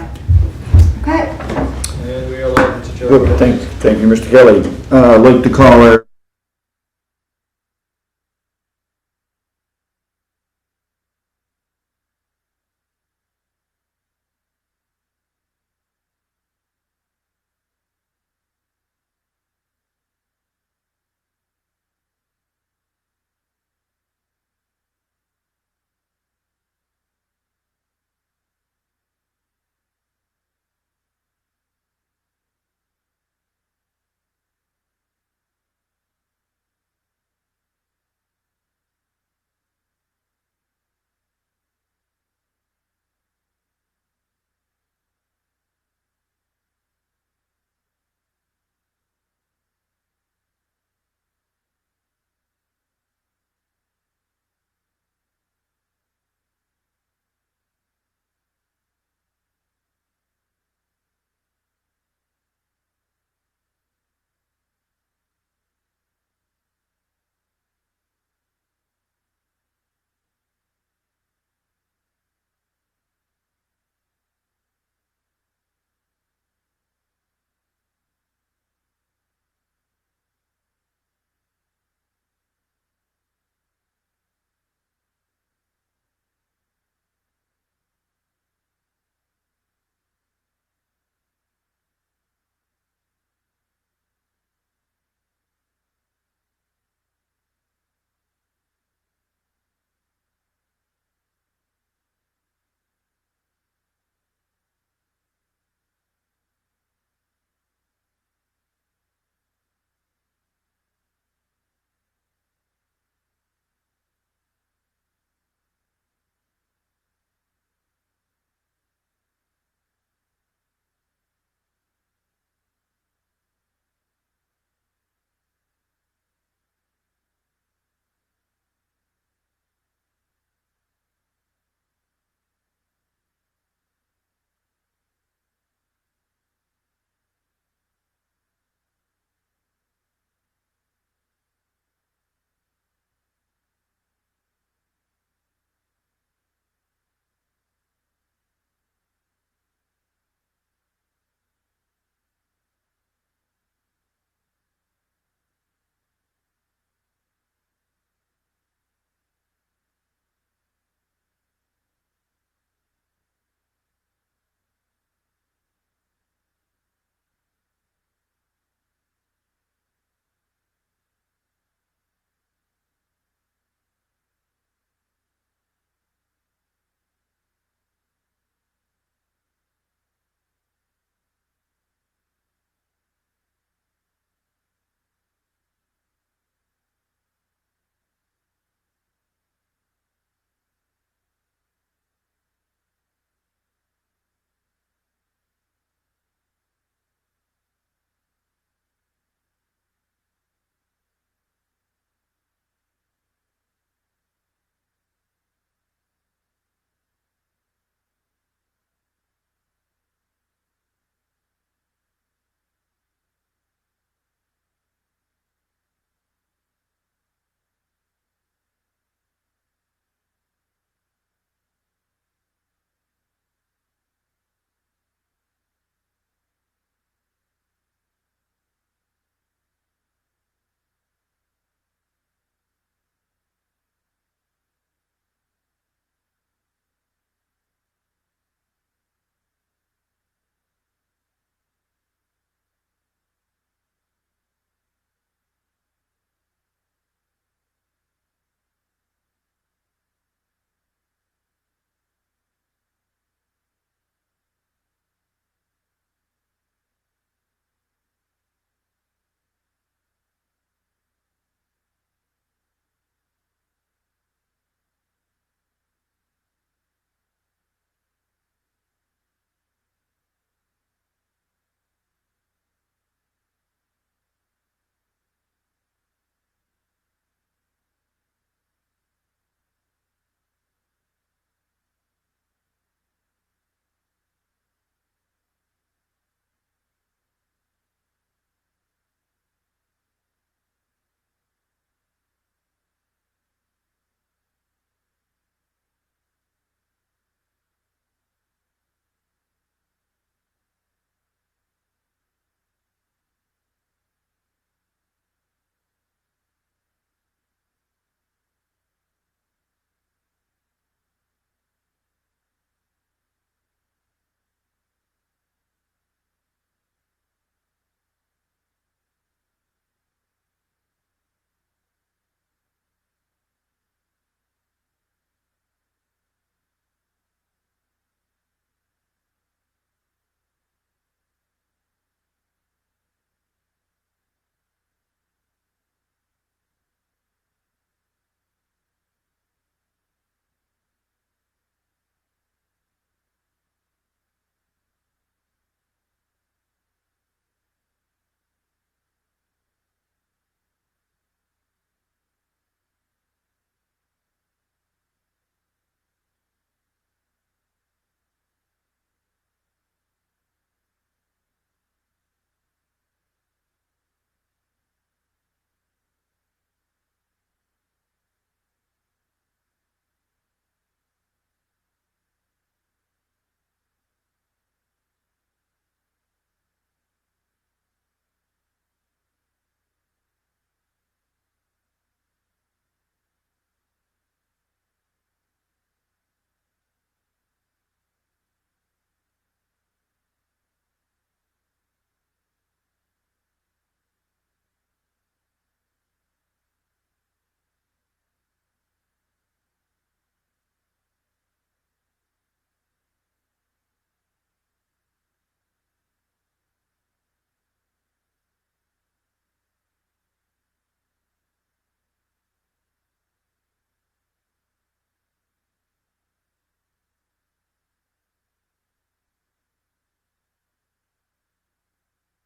Yeah. Okay. And we are allowed to Good, thank you, Mr. Kelly. I'd like to call our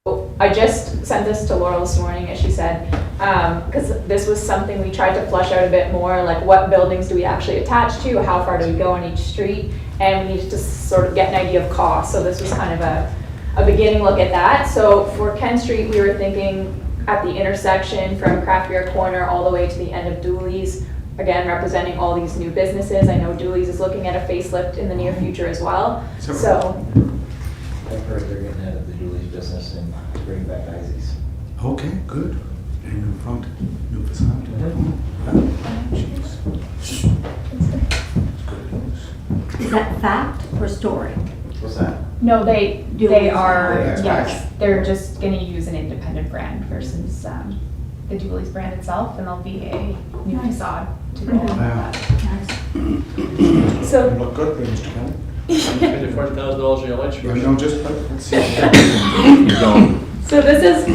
I just sent this to Laurel this morning, as she said, because this was something we tried to flush out a bit more, like what buildings do we actually attach to, how far do we go on each street, and we needed to sort of get an idea of cost. So this was kind of a beginning look at that. So for Ken Street, we were thinking at the intersection from Craft Beer Corner all the way to the end of Dooley's, again, representing all these new businesses. I know Dooley's is looking at a facelift in the near future as well. So I've heard they're getting out of the Julie's business and bringing back Izzy's. Okay, good. And new front, new facade. Jeez. Good news. Is that fact or story? What's that? no, they are, Yeah. yes, they're just gonna use an independent brand versus the Dooley's brand itself, and there'll be a new facade to go along with Wow. that. So Look good, Mr. Kelly. Spending $40,000 on your lunch. You know, just, let's see. Keep going. So this is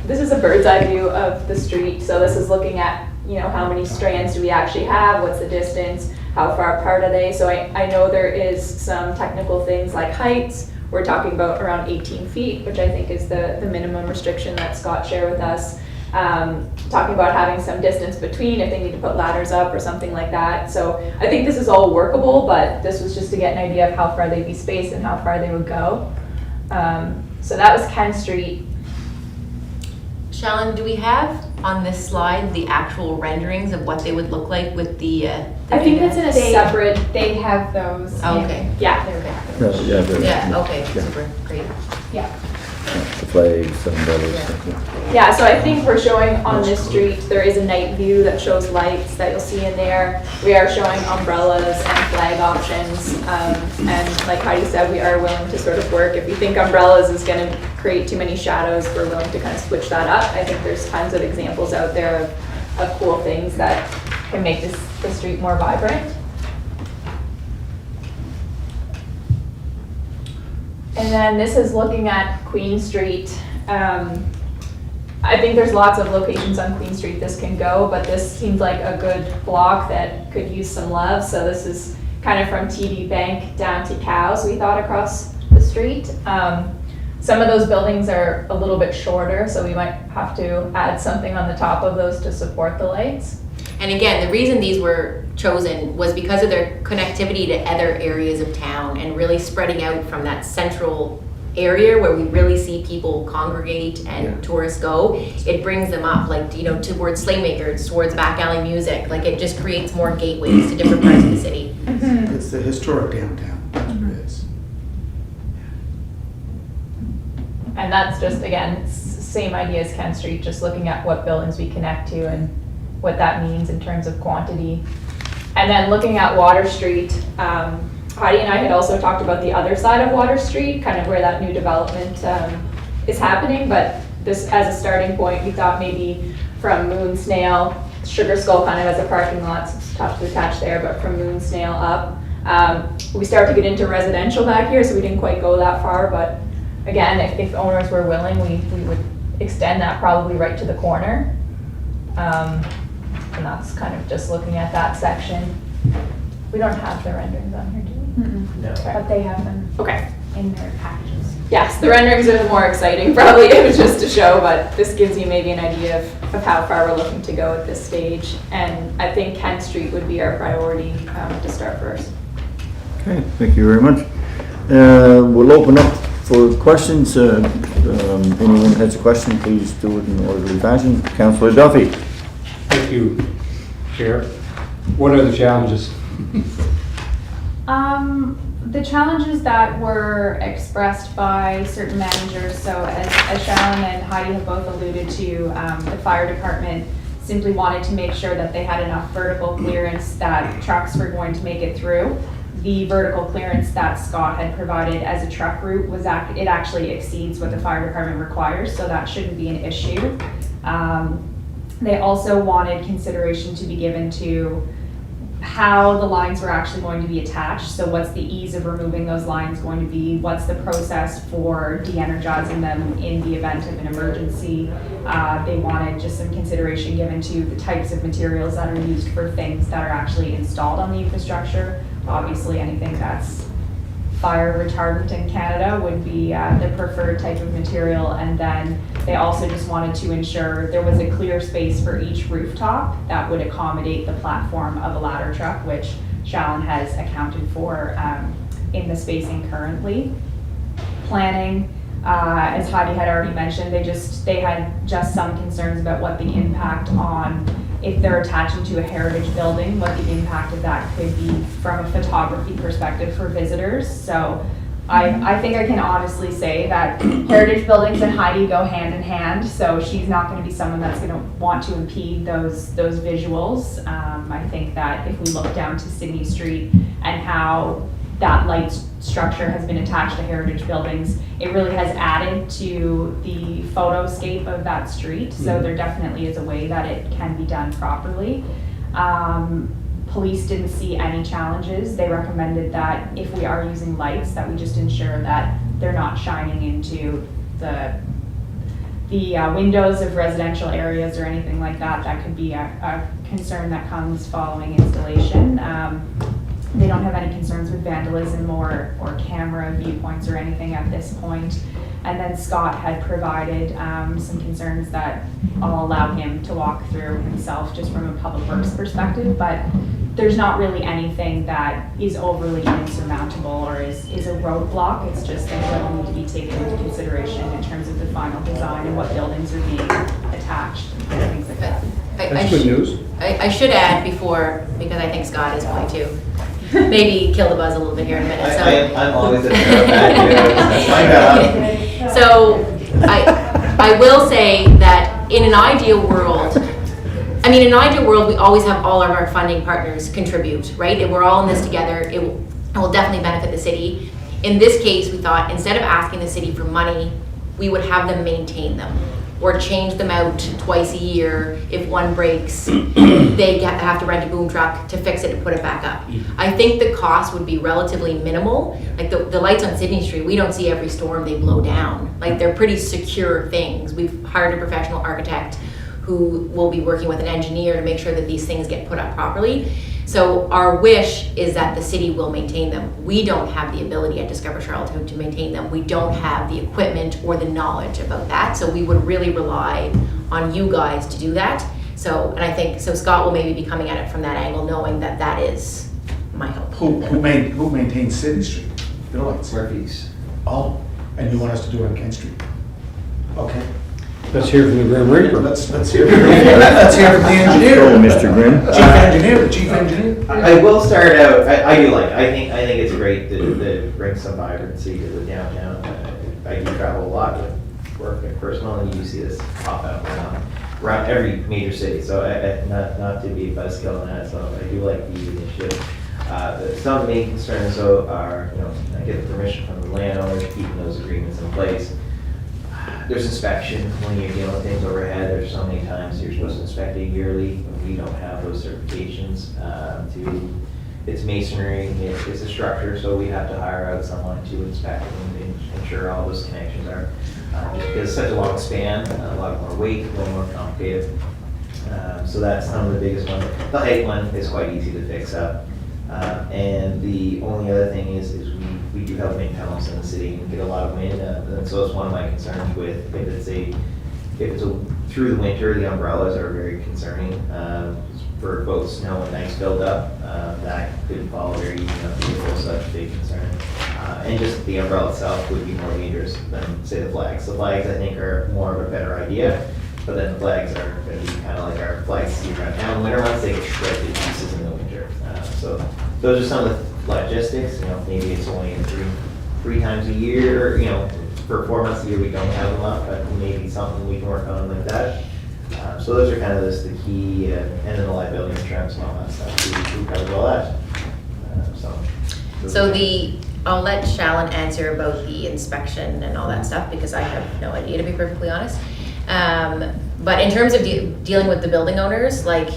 this is a bird's eye view of the street. So this is looking at, how many strands do we actually have? What's the distance? How far apart are they? So I know there is some technical things like heights. We're talking about around 18 feet, which I think is the minimum restriction that Scott shared with us. Talking about having some distance between if they need to put ladders up or something like that. So I think this is all workable, but this was just to get an idea of how far they'd be spaced and how far they would go. So that was Ken Street. Shallon, do we have on this slide the actual renderings of what they would look like with the I think it's in a They- separate, They have those. Oh, okay. yeah, Yeah, okay, Yeah. super, great. yeah. The flags, umbrellas. Yeah, so I think we're showing on this street, there is a night view that shows lights that you'll see in there. We are showing umbrellas and flag options. And like Heidi said, we are willing to sort of work. If you think umbrellas is gonna create too many shadows, we're willing to kind of switch that up. I think there's tons of examples out there of cool things that can make the street more vibrant. And then this is looking at Queen Street. I think there's lots of locations on Queen Street this can go, but this seems like a good block that could use some love. So this is kind of from TD Bank down to Cows, we thought, across the street. Some of those buildings are a little bit shorter, so we might have to add something on the top of those to support the lights. And again, the reason these were chosen was because of their connectivity to other areas of town and really spreading out from that central area where we really see people congregate and tourists go. It brings them up, like, towards Slaymakers, towards Back Alley Music. Like, it just creates more gateways to different parts of the city. It's the historic downtown, that's what it is. And that's just, again, it's the same idea as Ken Street, just looking at what buildings we connect to and what that means in terms of quantity. And then looking at Water Street, Heidi and I had also talked about the other side of Water Street, kind of where that new development is happening. But this, as a starting point, we thought maybe from Moon Snail, Sugar Skull kind of as a parking lot, so it's tough to attach there, but from Moon Snail up. We started to get into residential back here, so we didn't quite go that far. But again, if owners were willing, we would extend that probably right to the corner. And that's kind of just looking at that section. We don't have the renderings on here, do we? No. But they have them Okay. in their packages. Yes, the renderings are more exciting probably, it was just to show, but this gives you maybe an idea of how far we're looking to go at this stage. And I think Kent Street would be our priority to start first. Okay, thank you very much. We'll open up for questions. Anyone has a question, please do it in orderly fashion. Councillor Duffy. Thank you, Chair. What are the challenges? The challenges that were expressed by certain managers, so as Shallon and Heidi have both alluded to, the fire department simply wanted to make sure that they had enough vertical clearance that trucks were going to make it through. The vertical clearance that Scott had provided as a truck route was it actually exceeds what the fire department requires, so that shouldn't be an issue. They also wanted consideration to be given to how the lines were actually going to be attached. So what's the ease of removing those lines going to be? What's the process for de-energizing them in the event of an emergency? They wanted just some consideration given to the types of materials that are used for things that are actually installed on the infrastructure. Obviously anything that's fire retardant in Canada would be the preferred type of material. And then they also just wanted to ensure there was a clear space for each rooftop that would accommodate the platform of a ladder truck, which Shallon has accounted for in the spacing currently. Planning, as Heidi had already mentioned, they had just some concerns about what the impact on, if they're attaching to a heritage building, what the impact of that could be from a photography perspective for visitors. So I think I can honestly say that heritage buildings and Heidi go hand in hand, so she's not going to be someone that's going to want to impede those visuals. I think that if we look down to Sydney Street and how that light structure has been attached to heritage buildings, it really has added to the photoscape of that street. So there definitely is a way that it can be done properly. Police didn't see any challenges. They recommended that if we are using lights, that we just ensure that they're not shining into the windows of residential areas or anything like that. That could be a concern that comes following installation. They don't have any concerns with vandalism or camera viewpoints or anything at this point. And then Scott had provided some concerns that I'll allow him to walk through himself just from a public works perspective, but there's not really anything that is overly insurmountable or is a roadblock. It's just things that will need to be taken into consideration in terms of the final design and what buildings are being attached and things like that. That's good news. I should add before, because I think Scott is going to maybe kill the buzz a little bit here in a minute. So. I'm always a fan of that, that's my job. So I will say that in an ideal world, in an ideal world, we always have all of our funding partners contribute, right? And we're all in this together. It will definitely benefit the city. In this case, we thought instead of asking the city for money, we would have them maintain them or change them out twice a year. If one breaks, they have to rent a boom truck to fix it and put it back up. I think the cost would be relatively minimal. Like the lights on Sydney Street, we don't see every storm they blow down. Like they're pretty secure things. We've hired a professional architect who will be working with an engineer to make sure that these things get put up properly. So our wish is that the city will maintain them. We don't have the ability at Discover Charlottetown to maintain them. We don't have the equipment or the knowledge about that. So we would really rely on you guys to do that. So, and I think, so Scott will maybe be coming at it from that angle, knowing that that is my hope. Who maintains City Street? The lights. Murphy's. Oh, and you want us to do it on Kent Street? Okay. Let's hear from the Grim Reaper. Let's hear from the engineer. Hello, Mr. Grimm. Chief engineer. I will start out, I do like, I think it's great to bring some vibrancy to the downtown. I do travel a lot with work and personal, and you see this pop up around every major city. So not to be a buzzkill on that, so I do like the initiative. Some of the main concerns though are, I get the permission from the landowners, keeping those agreements in place. There's inspection when you're dealing with things overhead. There's so many times you're supposed to inspect it yearly. We don't have those certifications. It's masonry, it's a structure, so we have to hire out someone to inspect and ensure all those connections are, just because it's such a long span, a lot more weight, a little more complicated. So that's some of the biggest ones. The height one is quite easy to fix up. And the only other thing is we do have wind tunnels in the city and get a lot of wind, and so it's one of my concerns with if it's through the winter, the umbrellas are very concerning for both snow and ice buildup. That could fall very easy on vehicles, so that's a big concern. And just the umbrella itself would be more dangerous than say the flags. The flags I think are more of a better idea, but then the flags are going to be kind of like our flags see around town. Winter months they get shredded to pieces in the winter. So those are some of the logistics. Maybe it's only three times a year. For 4 months a year we don't have them up, but maybe something we can work on like that. So those are kind of the key, and then the liability insurance and all that stuff. We covered all that. I'll let Shallon answer about the inspection and all that stuff because I have no idea, to be perfectly honest. But in terms of dealing with the building owners, like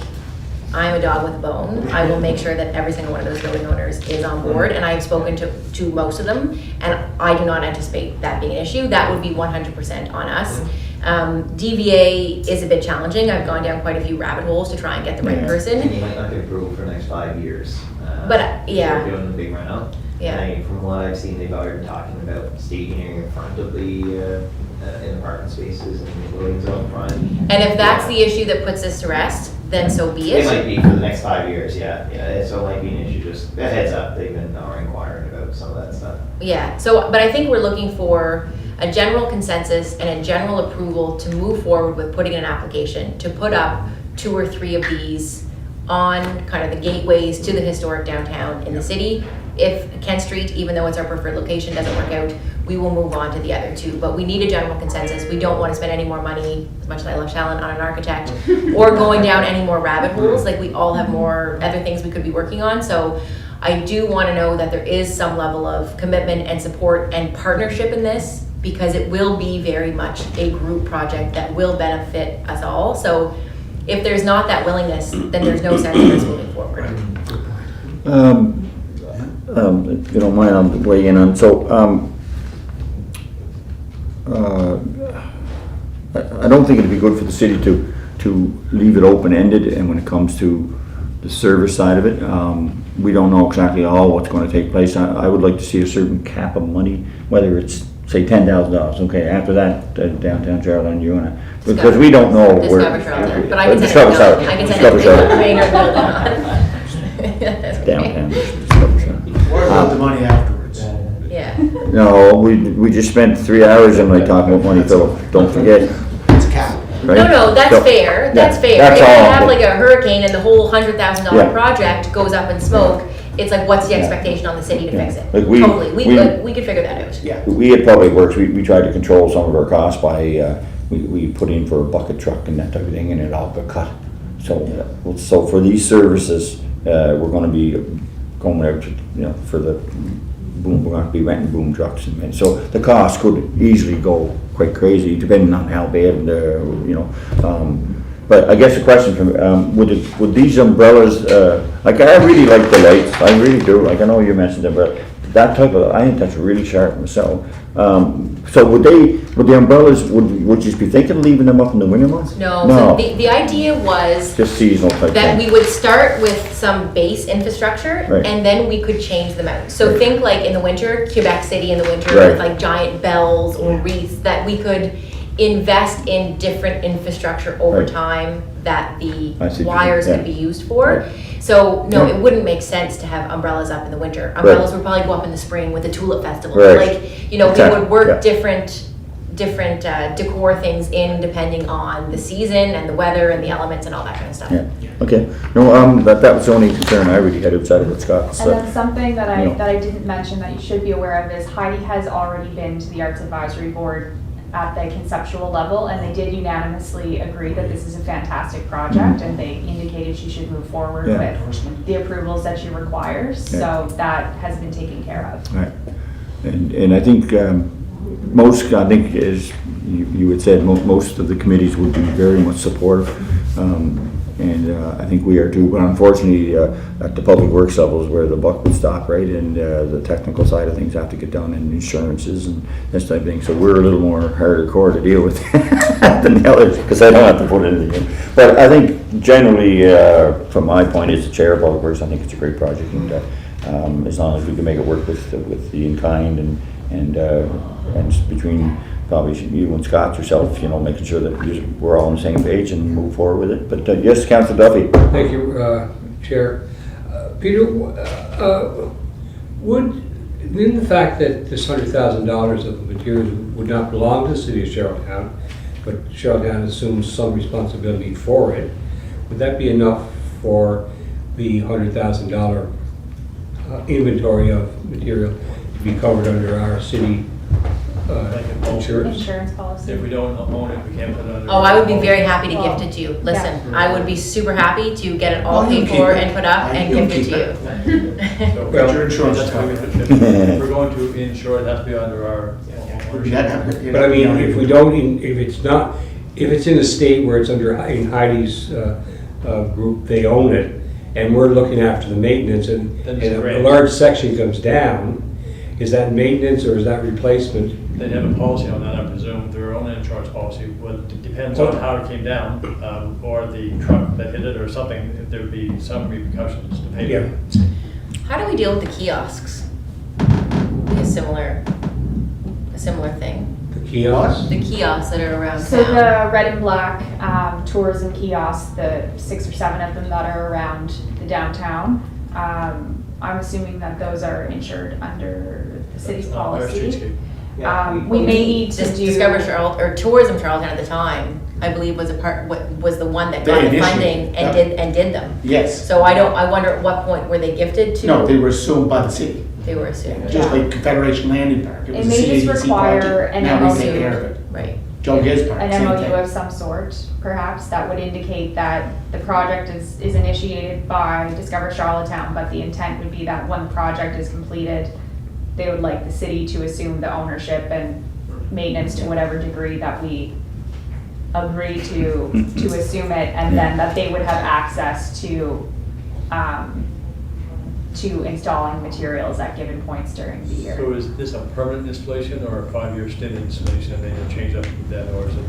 I'm a dog with a bone. I will make sure that every single one of those building owners is on board, and I've spoken to most of them, and I do not anticipate that being an issue. That would be 100% on us. DVA is a bit challenging. I've gone down quite a few rabbit holes to try and get the right And person. you might not get approval for the next 5 years. But, yeah. They're doing the big run out. Yeah. And from what I've seen, they've already been talking about staging in front of the, in apartment spaces and the buildings out front. And if that's the issue that puts us to rest, then so be It it. might be for the next 5 years, yeah, so it might be an issue, just a heads up, they've been inquiring about some of that stuff. Yeah, so, but I think we're looking for a general consensus and a general approval to move forward with putting in an application to put up 2 or 3 of these on kind of the gateways to the historic downtown in the city. If Kent Street, even though it's our preferred location, doesn't work out, we will move on to the other 2. But we need a general consensus. We don't want to spend any more money, as much as I love Shallon, on an architect, or going down any more rabbit holes. Like, we all have more other things we could be working on. So I do want to know that there is some level of commitment and support and partnership in this, because it will be very much a group project that will benefit us all. So if there's not that willingness, then there's no sense in us moving forward. If you don't mind, I'll weigh in on, so, I don't think it'd be good for the city to leave it open-ended, and when it comes to the service side of it, we don't know exactly all what's gonna take place. I would like to see a certain cap of money, whether it's, say, $10,000, okay, after that, downtown Charlotte, you wanna, because we don't know where. Discover Charlotte, but I can send Discover it Charlotte. I can Discover send it Charlotte. to Downtown, Discover Charlotte. What about the money afterwards? Yeah. No, we just spent 3 hours and like talking about money, Philip, don't forget, It's a cap. right? No, that's So- fair, that's yeah, fair. that's If you all. have like a hurricane and the whole $100,000 Yeah. project goes up in smoke, it's like, what's the Yeah. expectation on the city to Yeah. fix it? Like we- Totally, we we- could figure that out. Yeah. We at Public Works, we tried to control some of our costs by, we put in for a bucket truck and that type of thing, and it all got cut. So for these services, we're gonna be going out, for the boom, we're gonna be renting boom trucks, and so the cost could easily go quite crazy, depending on how bad, but I guess the question from, would these umbrellas, like, I really like the lights, I really do, like, I know you mentioned them, but that type of, I think that's really sharp myself. So would the umbrellas, would you be thinking of leaving them up in the winter months? No, so the idea was Just seasonal type that thing. we would start with some base infrastructure, Right. and then we could change them out. So Right. think like in the winter, Quebec City in the winter, Right. with like giant bells or wreaths, that we could invest in different infrastructure over Right. time that the I see what you wires mean, could be yeah. used for. Right. So no, Yeah. it wouldn't make sense to have umbrellas up in the winter. Umbrellas would probably go up in the spring with the tulip festival. Right. Like, we Exactly, would work yeah. different decor things in depending on the season and the weather and the elements and all that kind of stuff. Yeah, okay, no, that was the only concern I really had outside of what Scott And said. then something that No. I didn't mention that you should be aware of is Heidi has already been to the Arts Advisory Board at the conceptual level, and they did unanimously agree that this is a fantastic project, and they indicated she should move forward Yeah. with the approvals that she requires, Yeah. so that has been taken care of. Right, and I think, I think as you had said, most of the committees would be very much supportive, and I think we are too, but unfortunately, at the public works level is where the buck would stop, right? And the technical side of things have to get done, and insurances and this type of thing, so we're a little more harder core to deal with than the others, because I don't have to put anything in. But I think generally, from my point as the chair of public works, I think it's a great project, and as long as we can make it work with the in-kind and between probably you and Scott yourself, making sure that we're all on the same page and move forward with it. But yes, Councillor Duffy. Thank you, Chair. Peter, given the fact that this $100,000 of materials would not belong to the city of Charlottetown, but Charlottetown assumes some responsibility for it, would that be enough for the $100,000 inventory of material to be covered under our city insurance? Insurance policy. If we don't own it, we can't put it under. Oh, I would be very happy to gift it to you. Listen, I would be super happy to get it all Oh, you paid keep for it. and put up and You gift it keep to it. you. So Well, your insurance that's why we covered. should- if we're going to insure, it has to be under our ownership. But I mean, if we don't, if it's in a state where it's under in Heidi's group, they own it, and we're looking after the maintenance, and That's and a great. large section comes down, is that maintenance or is that replacement? They'd have a policy on that, I presume, their own insurance policy, well, it depends on how it came down, or the truck that hit it or something, if there would be some repercussions to pay. Yeah. How do we deal with the kiosks? A similar thing. The kiosks? The kiosks that are around So town. the red and black tourism kiosks, the 6 or 7 of them that are around the downtown, I'm assuming that those are insured under the city's That's not our policy. streetscape. We may need to Just do. Discover Charlton, or Tourism Charlton at the time, I believe was was the one that They got the initiated, funding and yeah. did them. Yes. So I wonder at what point were they gifted to? No, they were assumed by the city, They were assumed. just like Confederation Landing Park. It was a may just CADC require project. an Now we take MOU. care of it. Right. Joe Gibbs Park, An same MOU thing. of some sort, perhaps, that would indicate that the project is initiated by Discover Charlottetown, but the intent would be that when the project is completed, they would like the city to assume the ownership and maintenance to whatever degree that we agree to assume it, and then that they would have access to installing materials at given points during the year. So is this a permanent installation or a 5-year stint installation, and they will change up then, or is it,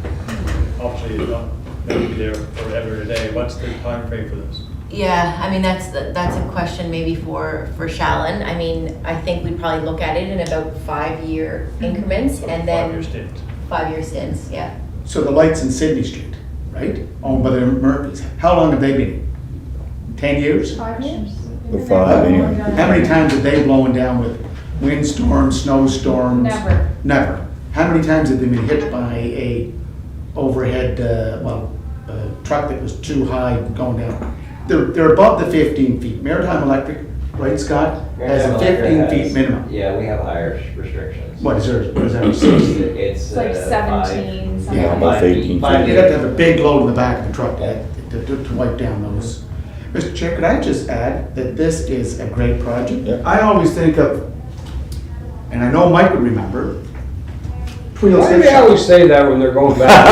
obviously, it's not going to be there forever and a day? What's the time frame for this? Yeah, I mean, that's a question maybe for Shallon. I mean, I think we'd probably look at it in about 5-year increments, So and 5-year then stint. 5-year stints, yeah. So the lights in Sydney Street, right, owned by the Murphys, how long have they been? 10 years? 5 years? The 5, anyway. How many times have they blown down with windstorms, snowstorms? Never. Never. How many times have they been hit by a overhead, truck that was too high going down? They're above the 15 feet. Maritime Electric, right, Scott, has a 15 feet minimum. Yeah, we have higher restrictions. What is there, what is that? It's It's like 17, something. Yeah, like about that. 18. You'd have to have a big load in the back of the truck to wipe down those. Mr. Chair, could I just add that this is a great project? Yeah. I always think of, and I know Mike would remember, Tweedle's Why do Gift they Shop. always say that when they're going back?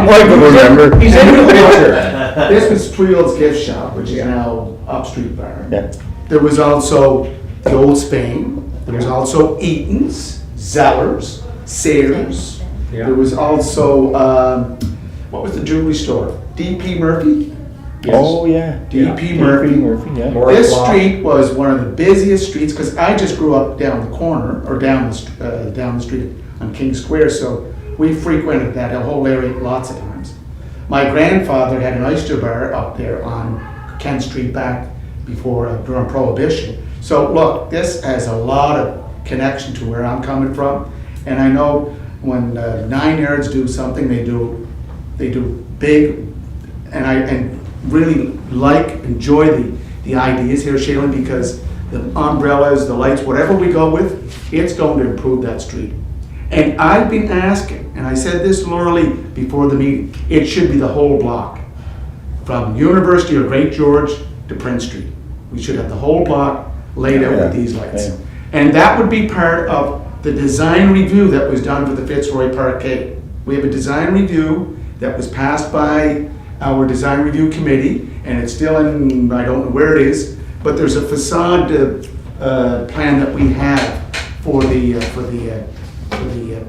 Mike would remember. He's in the picture. This was Tweedle's Gift Shop, which is now Upstreet Bar. Yeah. There was also the Old Spain. There was also Eaton's, Zeller's, Sayers. Yeah. There was also, what was the jewelry store? D.P. Murphy? Yes. Oh, yeah. D.P. Murphy. Yeah. More This clock. street was one of the busiest streets, because I just grew up down the corner, or down the street on King Square, so we frequented that whole area lots of times. My grandfather had an oyster bar up there on Kent Street back before, during Prohibition. So look, this has a lot of connection to where I'm coming from, and I know when 9 Yards do something, they do big, and really enjoy the ideas here, Shaylin, because the umbrellas, the lights, whatever we go with, it's going to improve that street. And I've been asking, and I said this early before the meeting, it should be the whole block, from University or Great George to Prince Street. We should have the whole block laid out with these lights. Yeah. And that would be part of the design review that was done for the Fitzroy Parkade. We have a design review that was passed by our design review committee, and it's still in, I don't know where it is, but there's a facade plan that we have for the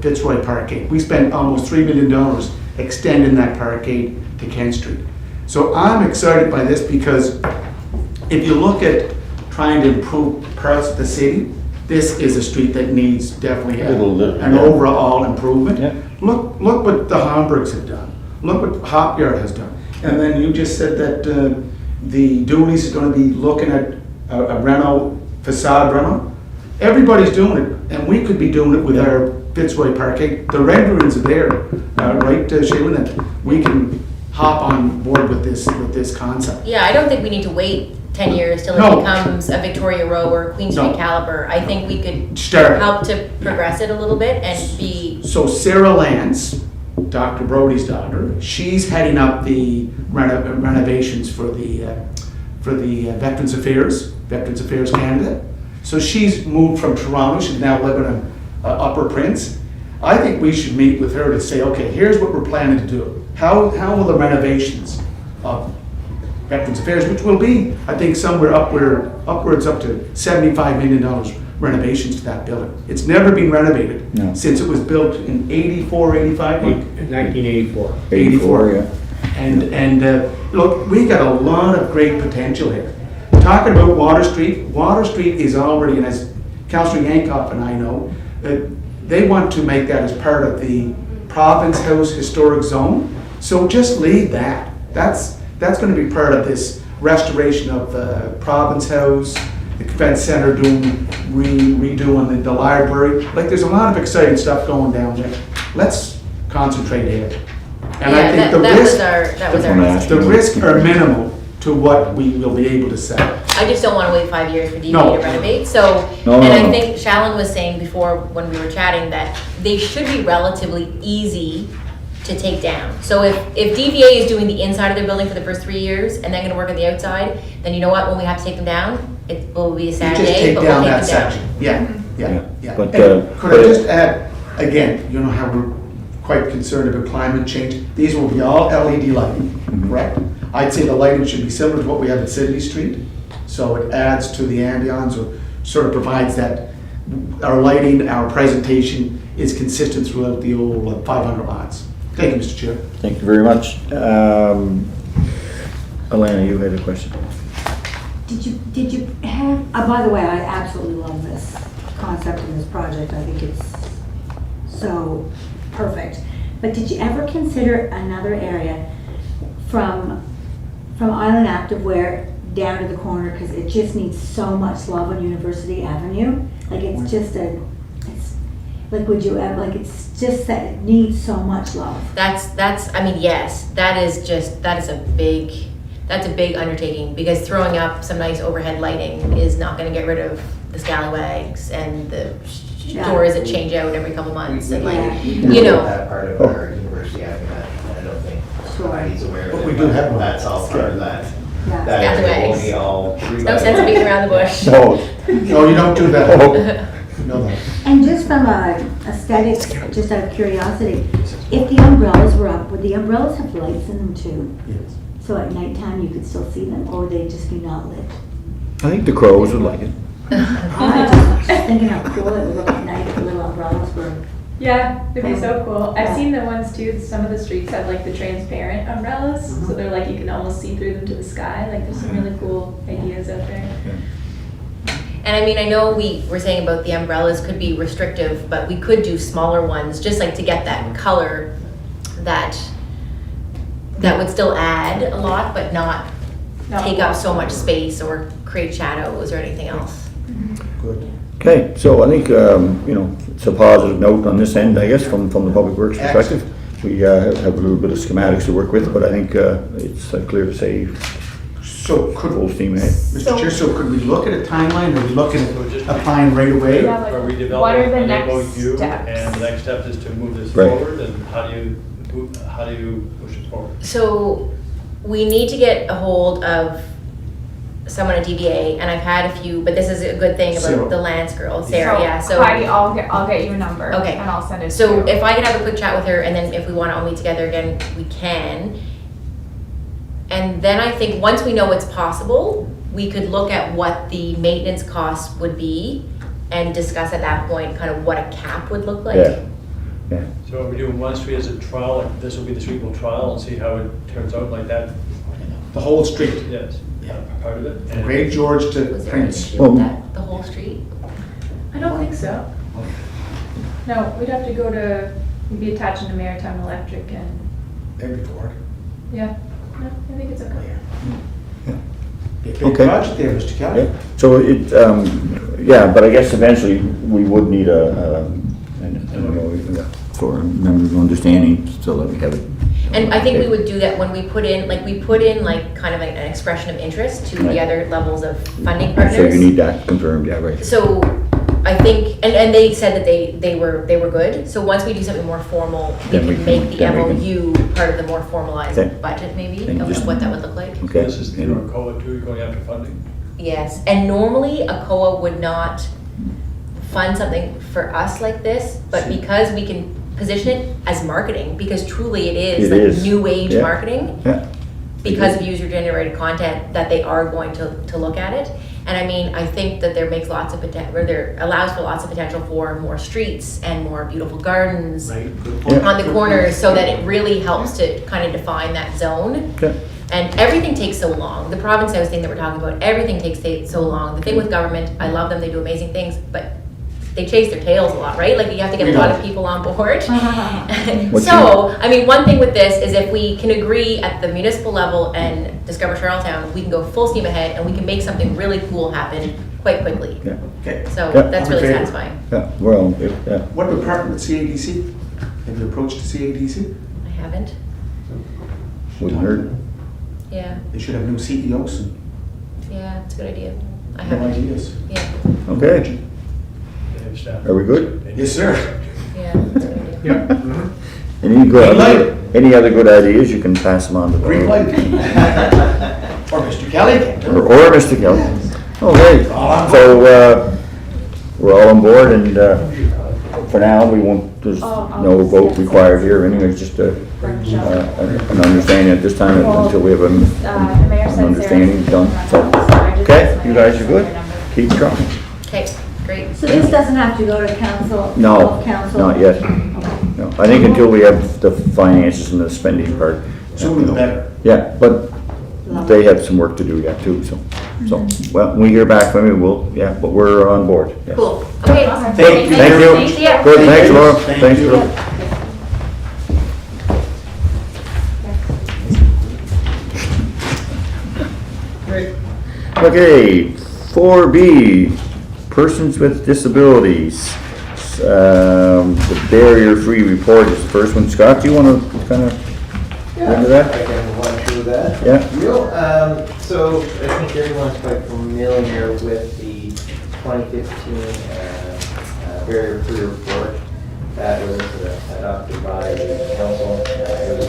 Fitzroy Parkade. We spent almost $3 million extending that parkade to Kent Street. So I'm excited by this because if you look at trying to improve parts of the city, this is a street that needs definitely an yeah. overall improvement. Yeah. Look what the Homburgs have done. Look what Hop Yard has done. And then you just said that the Dooley's is going to be looking at a reno, facade reno. Everybody's doing it, and we could be doing it with our Fitzroy Parkade. The renderings are there, right, Shaylin, that we can hop on board with this concept. Yeah, I don't think we need to wait 10 years till it No. becomes a Victoria Row or Queen Street No. caliber. I think we could Start. help to progress it a little bit and be, So Sarah Lance, Dr. Brody's daughter, she's heading up the renovations for the Veterans Affairs Canada. So she's moved from Toronto, she's now living in Upper Prince. I think we should meet with her to say, okay, here's what we're planning to do. How will the renovations of Veterans Affairs, which will be, I think, somewhere upwards up to $75 million renovations to that building. It's never been renovated No. since it was built in 84, 85. Mike? 1984. 84, yeah. And look, we got a lot of great potential here. Talking about Water Street is already, and as Councillor Yankoff and I know, they want to make that as part of the Province House Historic Zone. So just leave that. That's going to be part of this restoration of the Province House, the Convention Center redoing the library. Like, there's a lot of exciting stuff going down there. Let's concentrate here. And I think the risks are minimal to what we will be able to sell. I just don't want to wait 5 years for DVA No. to renovate, so, No, and no, I no. think Shalyn was saying before when we were chatting that they should be relatively easy to take down. So if DVA is doing the inside of their building for the first 3 years and they're gonna work on the outside, then you know what, when we have to take them down, it will be a You sad just day, take but we'll down take that them section. down. Yeah. But, And could I just add, again, you know how we're quite concerned about climate change? These will be all LED lighting, correct? I'd say the lighting should be similar to what we have at Sidney Street. So it adds to the ambiance, or sort of provides that our lighting, our presentation is consistent throughout the old 500 lots. Thank you, Mr. Chair. Thank you very much. Alana, you had a question? Did you have, by the way, I absolutely love this concept and this project. I think it's so perfect. But did you ever consider another area from Island Active Ware down to the corner, because it just needs so much love on University Avenue? Like, it's just it's like, would you ever, like, it's just that it needs so much love. That's, I mean, yes, that is a big undertaking, because throwing up some nice overhead lighting is not gonna get rid of the scallywags and the doors that change out every couple months, and like, you know. That part of our University Avenue, I don't think anybody's aware of it. But we do have one. That's all part of that. Yeah. That area will Scallywags. be all. No sense of beating around the bush. No. No, you don't do that. You know that. And just from a aesthetics, just out of curiosity, if the umbrellas were up, would the umbrellas have lights in them too? Yes. So at nighttime you could still see them, or would they just be not lit? I think the crows would like it. I just thinking how cool it would look at night if the little umbrellas were. Yeah, it'd be so cool. I've seen the ones too, some of the streets have like the transparent umbrellas, so they're like, you can almost see through them to the sky. Like, there's some really cool ideas out there. And I mean, I know we were saying about the umbrellas could be restrictive, but we could do smaller ones, just like to get that color that would still add a lot, but not take up so much space or create shadows or anything else. Good. Okay, so I think, it's a positive note on this end, I guess, from the Public Works perspective. We have a little bit of schematics to work with, but I think it's clear to say So could, full steam ahead. Mr. Chair, so could we look at a timeline? Are we looking at applying right away? Yeah, like, Are we what are the developing next an MOU, steps? and the next step is to move this Right. forward, and how do you push it forward? So we need to get a hold of someone at DVA, and I've had a few, but this is a good thing Sarah. about the Lance girl, Sarah, yeah, so. Heidi, I'll get you a number. Okay. And I'll send it to So you. if I could have a quick chat with her, and then if we want to all meet together again, we can. And then I think once we know it's possible, we could look at what the maintenance costs would be and discuss at that point kind of what a cap would look like. Yeah. So are we doing one street as a trial, like this will be the street we'll trial and see how it turns out like that? The whole street, Yes, part of it. from And- Great George to Was there any Prince. issue with that, the whole street? I don't think so. No, we'd have to go to, we'd be attaching to Maritime Electric and, Every board. yeah, no, I think it's okay. Big Okay. project there, Mr. Yeah, Kelly. so but I guess eventually we would need for a memorandum of understanding, so that we have it. And I think we would do that when we put in like kind of an expression of interest to Right. the other levels of funding partners. So you need that confirmed, yeah, right. So I think, and they said that they were good. So once we do something more formal, we Then we can can- make the then we can- MOU part of the more formalized Okay. budget maybe, And of just- what that would look like. Okay. This is through And- a COA too, you're going after funding? Yes, and normally a COA would not fund something for us like this, but because we can position it as marketing, because truly it is It like is. new age Yeah. marketing, Yeah, because of user-generated content, that they are going to look at it. And I mean, I think that there makes lots of potential, or there allows for lots of potential for more streets and more beautiful gardens Right. on the corners, so that it really helps to kind of define that zone. Okay. And everything takes so long. The province house thing that we're talking about, everything takes so long. The thing with government, I love them, they do amazing things, but they chase their tails a lot, right? Like you have to get a lot of people on board. So, I mean, one thing with this is if we can agree at the municipal level and discover Charlottetown, we can go full steam ahead and we can make something really cool happen quite quickly. Yeah. Okay. So Yeah. that's I'm in really favor. satisfying. Yeah, well, yeah. What department, CADC? Have you approached the CADC? I haven't. Wouldn't hurt. Yeah, They should have new CEOs and yeah, it's a good idea. I new haven't. ideas. Yeah, Okay, are we good? Yes, sir. yeah, it's a good idea. Any Green light. good, any other good ideas, you can pass them on to Green light. Or Mr. Kelly. Or Mr. Kelly. Okay, so, we're all on board, and, for now, we won't, there's no vote required here, anyway, it's just an understanding at this time until we have The mayor an said understanding Sarah's- done, so. Okay, you guys are good? Keep trucking. Okay, great. So this doesn't have to go to council? No, all of council? not yet. No, I think until we have the finances and the spending part. Sooner the better. Yeah, but they have some work to do yet too, so, well, when we hear back from you, but we're on board. yes. Cool. Okay. Thank you. See ya. Good, thanks, Laura. Thank Thanks, you. Laura. Okay, 4B, persons with disabilities. The barrier-free report is the first one. Scott, do you want to kind of go into that? I can run through that. Yeah. So I think everyone's quite familiar with the 2015 barrier-free report that was adopted by the council. It was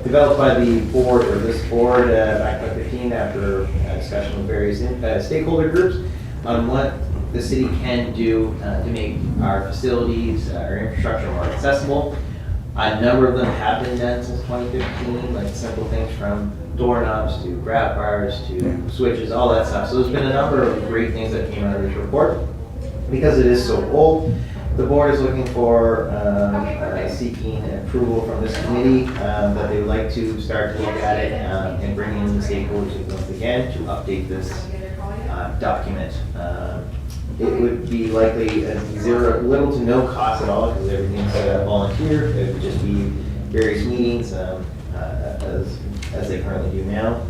developed by the board, or this board, back in 2015 after discussion with various stakeholder groups on what the city can do to make our facilities, our infrastructure more accessible. A number of them have been done since 2015, like simple things from doorknobs to grab bars to switches, all that stuff. So there's been a number of great things that came out of this report. Because it is so old, the board is looking for, seeking approval from this committee that they would like to start to look at it and bring in the stakeholders once again to update this document. It would be likely little to no cost at all because everything's volunteer. It would just be various meetings as they currently do now.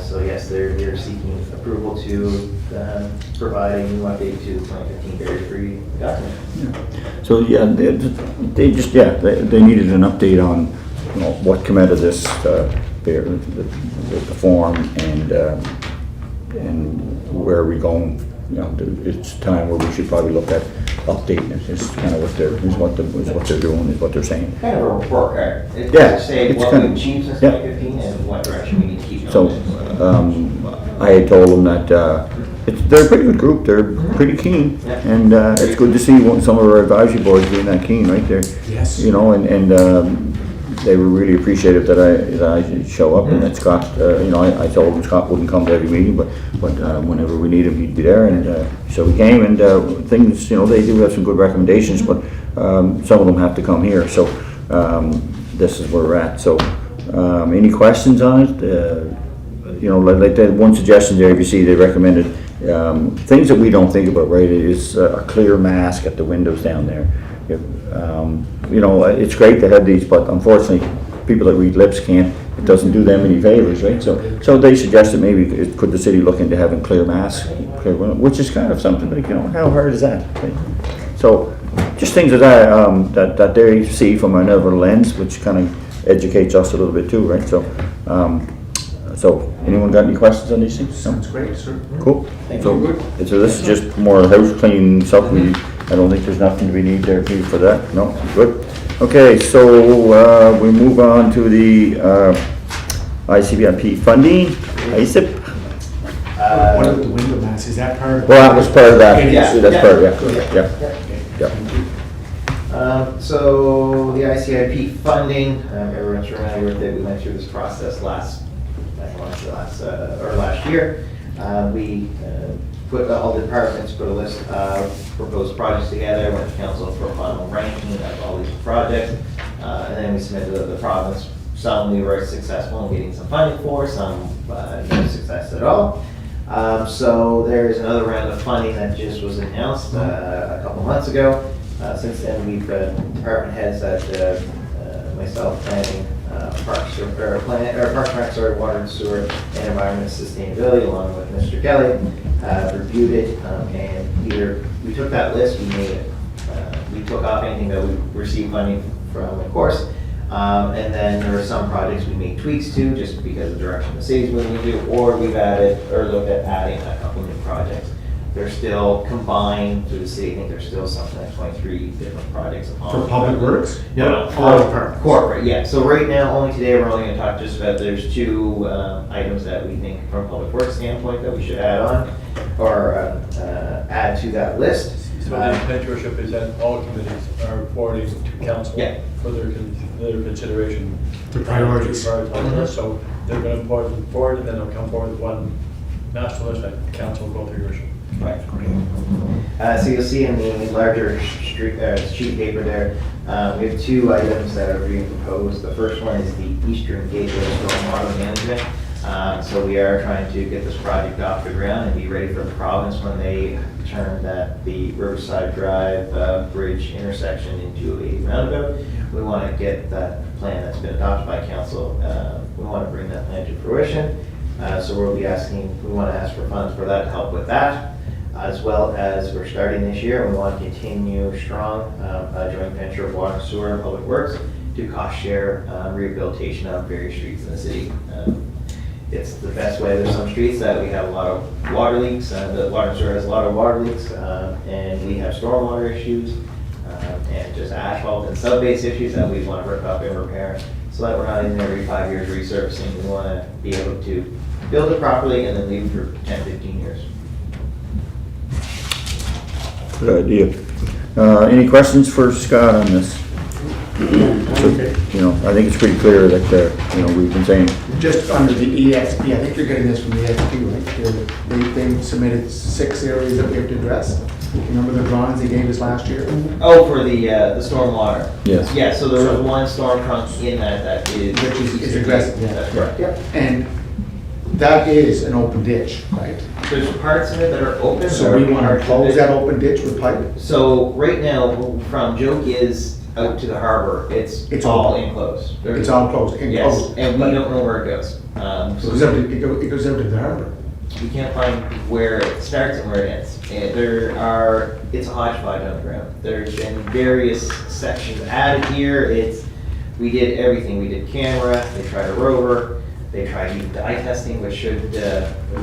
So yes, they're seeking approval to provide a new update to the 2015 barrier-free document. So, yeah, they just, they needed an update on, you know, what came out of this, the form and where are we going. You know, it's time where we should probably look at updating it. It's kind of what they're doing, is what they're saying. Kind of a report card. It Yeah, does say it's what kind of- we've achieved since yeah. 2015 and what direction we need to keep So, going. I had told them that, they're a pretty good group, they're pretty keen, Yeah. and, it's good to see some of our advisory boards being that keen, right there. Yes. You know, and they were really appreciative that I show up, and that Scott, you know, I told him Scott wouldn't come to every meeting, but whenever we need him, he'd be there, and, so he came, and, things, you know, they do have some good recommendations, but, some of them have to come here, so, this is where we're at, so, any questions on it? You know, like that one suggestion there, if you see, they recommended, things that we don't think about, right, is a clear mask at the windows down there. You know, it's great to have these, but unfortunately, people that read lips can't, it doesn't do them any favors, right? So they suggested maybe, could the city look into having clear masks, which is kind of something, like, you know, how hard is that? Right? So, just things that they see from another lens, which kind of educates us a little bit too, right? So, anyone got any questions on these things? Sounds great, sir. Cool. Thank So, you. so this is just more house cleaning stuff. I don't think there's nothing we need there for that. No, good. Okay, so we move on to the Icbmp funding. ICIP. What about the window mask? Is that part of? Well, that was part of that. It is. That's part of yeah. So the ICIP funding, everyone's familiar with it. We went through this process last last year. We put all the departments, put a list of proposed projects together, went to council for final ranking of all these projects, and then we submitted to the province. Some we were successful in getting some funding for, some no success at all. So there's another round of funding that just was announced a couple months ago. Since then, we've department heads at myself, planning, Parks and Rec, water and sewer, and environment sustainability, along with Mr. Kelly, reviewed it, and either we took that list, we made it. We took off anything that we received funding from, of course, and then there are some projects we made tweaks to, just because of the direction the city's moving to, or we've added, or looked at adding a couple new projects. They're still combined through the city. I think there's still something like 23 different projects. For public works? No, All departments. corporate, yeah. So right now, only today, we're only gonna talk just about, there's two items that we think from a public works standpoint that we should add on, or add to that list. So the intent, your worship, is that all committees are forwarding to council Yeah. for their consideration. The priorities. Mhm. So they're gonna forward, and then they'll come forward with one master list that council will go through, your worship. Right. So you'll see in the larger sheet paper there, we have two items that are being proposed. The first one is the Eastern Gateway Stormwater Management. So we are trying to get this project off the ground and be ready for the province when they turn the Riverside Drive Bridge intersection into a roundabout. We want to get that plan that's been adopted by council. We want to bring that plan to fruition. So we want to ask for funds for that to help with that, as well as we're starting this year. We want to continue strong a joint venture of water, sewer, and public works to cost share rehabilitation of various streets in the city. It's the best way. There's some streets that we have a lot of water leaks. The water and sewer has a lot of water leaks, and we have stormwater issues, and just asphalt and sub-base issues that we want to rip up and repair, so that we're not in every 5 years resurfacing. We want to be able to build it properly and then leave it for 10, 15 years. Good idea. Any questions for Scott on this? So, I think it's pretty clear that, we've been saying, Just under the EXP, I think you're getting this from the EXP, right? They submitted 6 areas that we have to address. Remember the drawings they gave us last year? Oh, for the stormwater. yes. Yeah, so there was one storm trunk in that is. Which is addressed, yeah. That's correct, yep. And that is an open ditch, right? There's parts of it that are open. So we want to close that open ditch with pipe? So right now, from Joe Giz out to the harbor, it's all open. enclosed. It's all closed, Yes, enclosed. and we don't know where it goes. So it goes out to the harbor. We can't find where it starts and where it ends. And it's a hodgepodge on the ground. There's been various sections added here. We did everything. We did camera, they tried a rover, they tried even dye testing, which should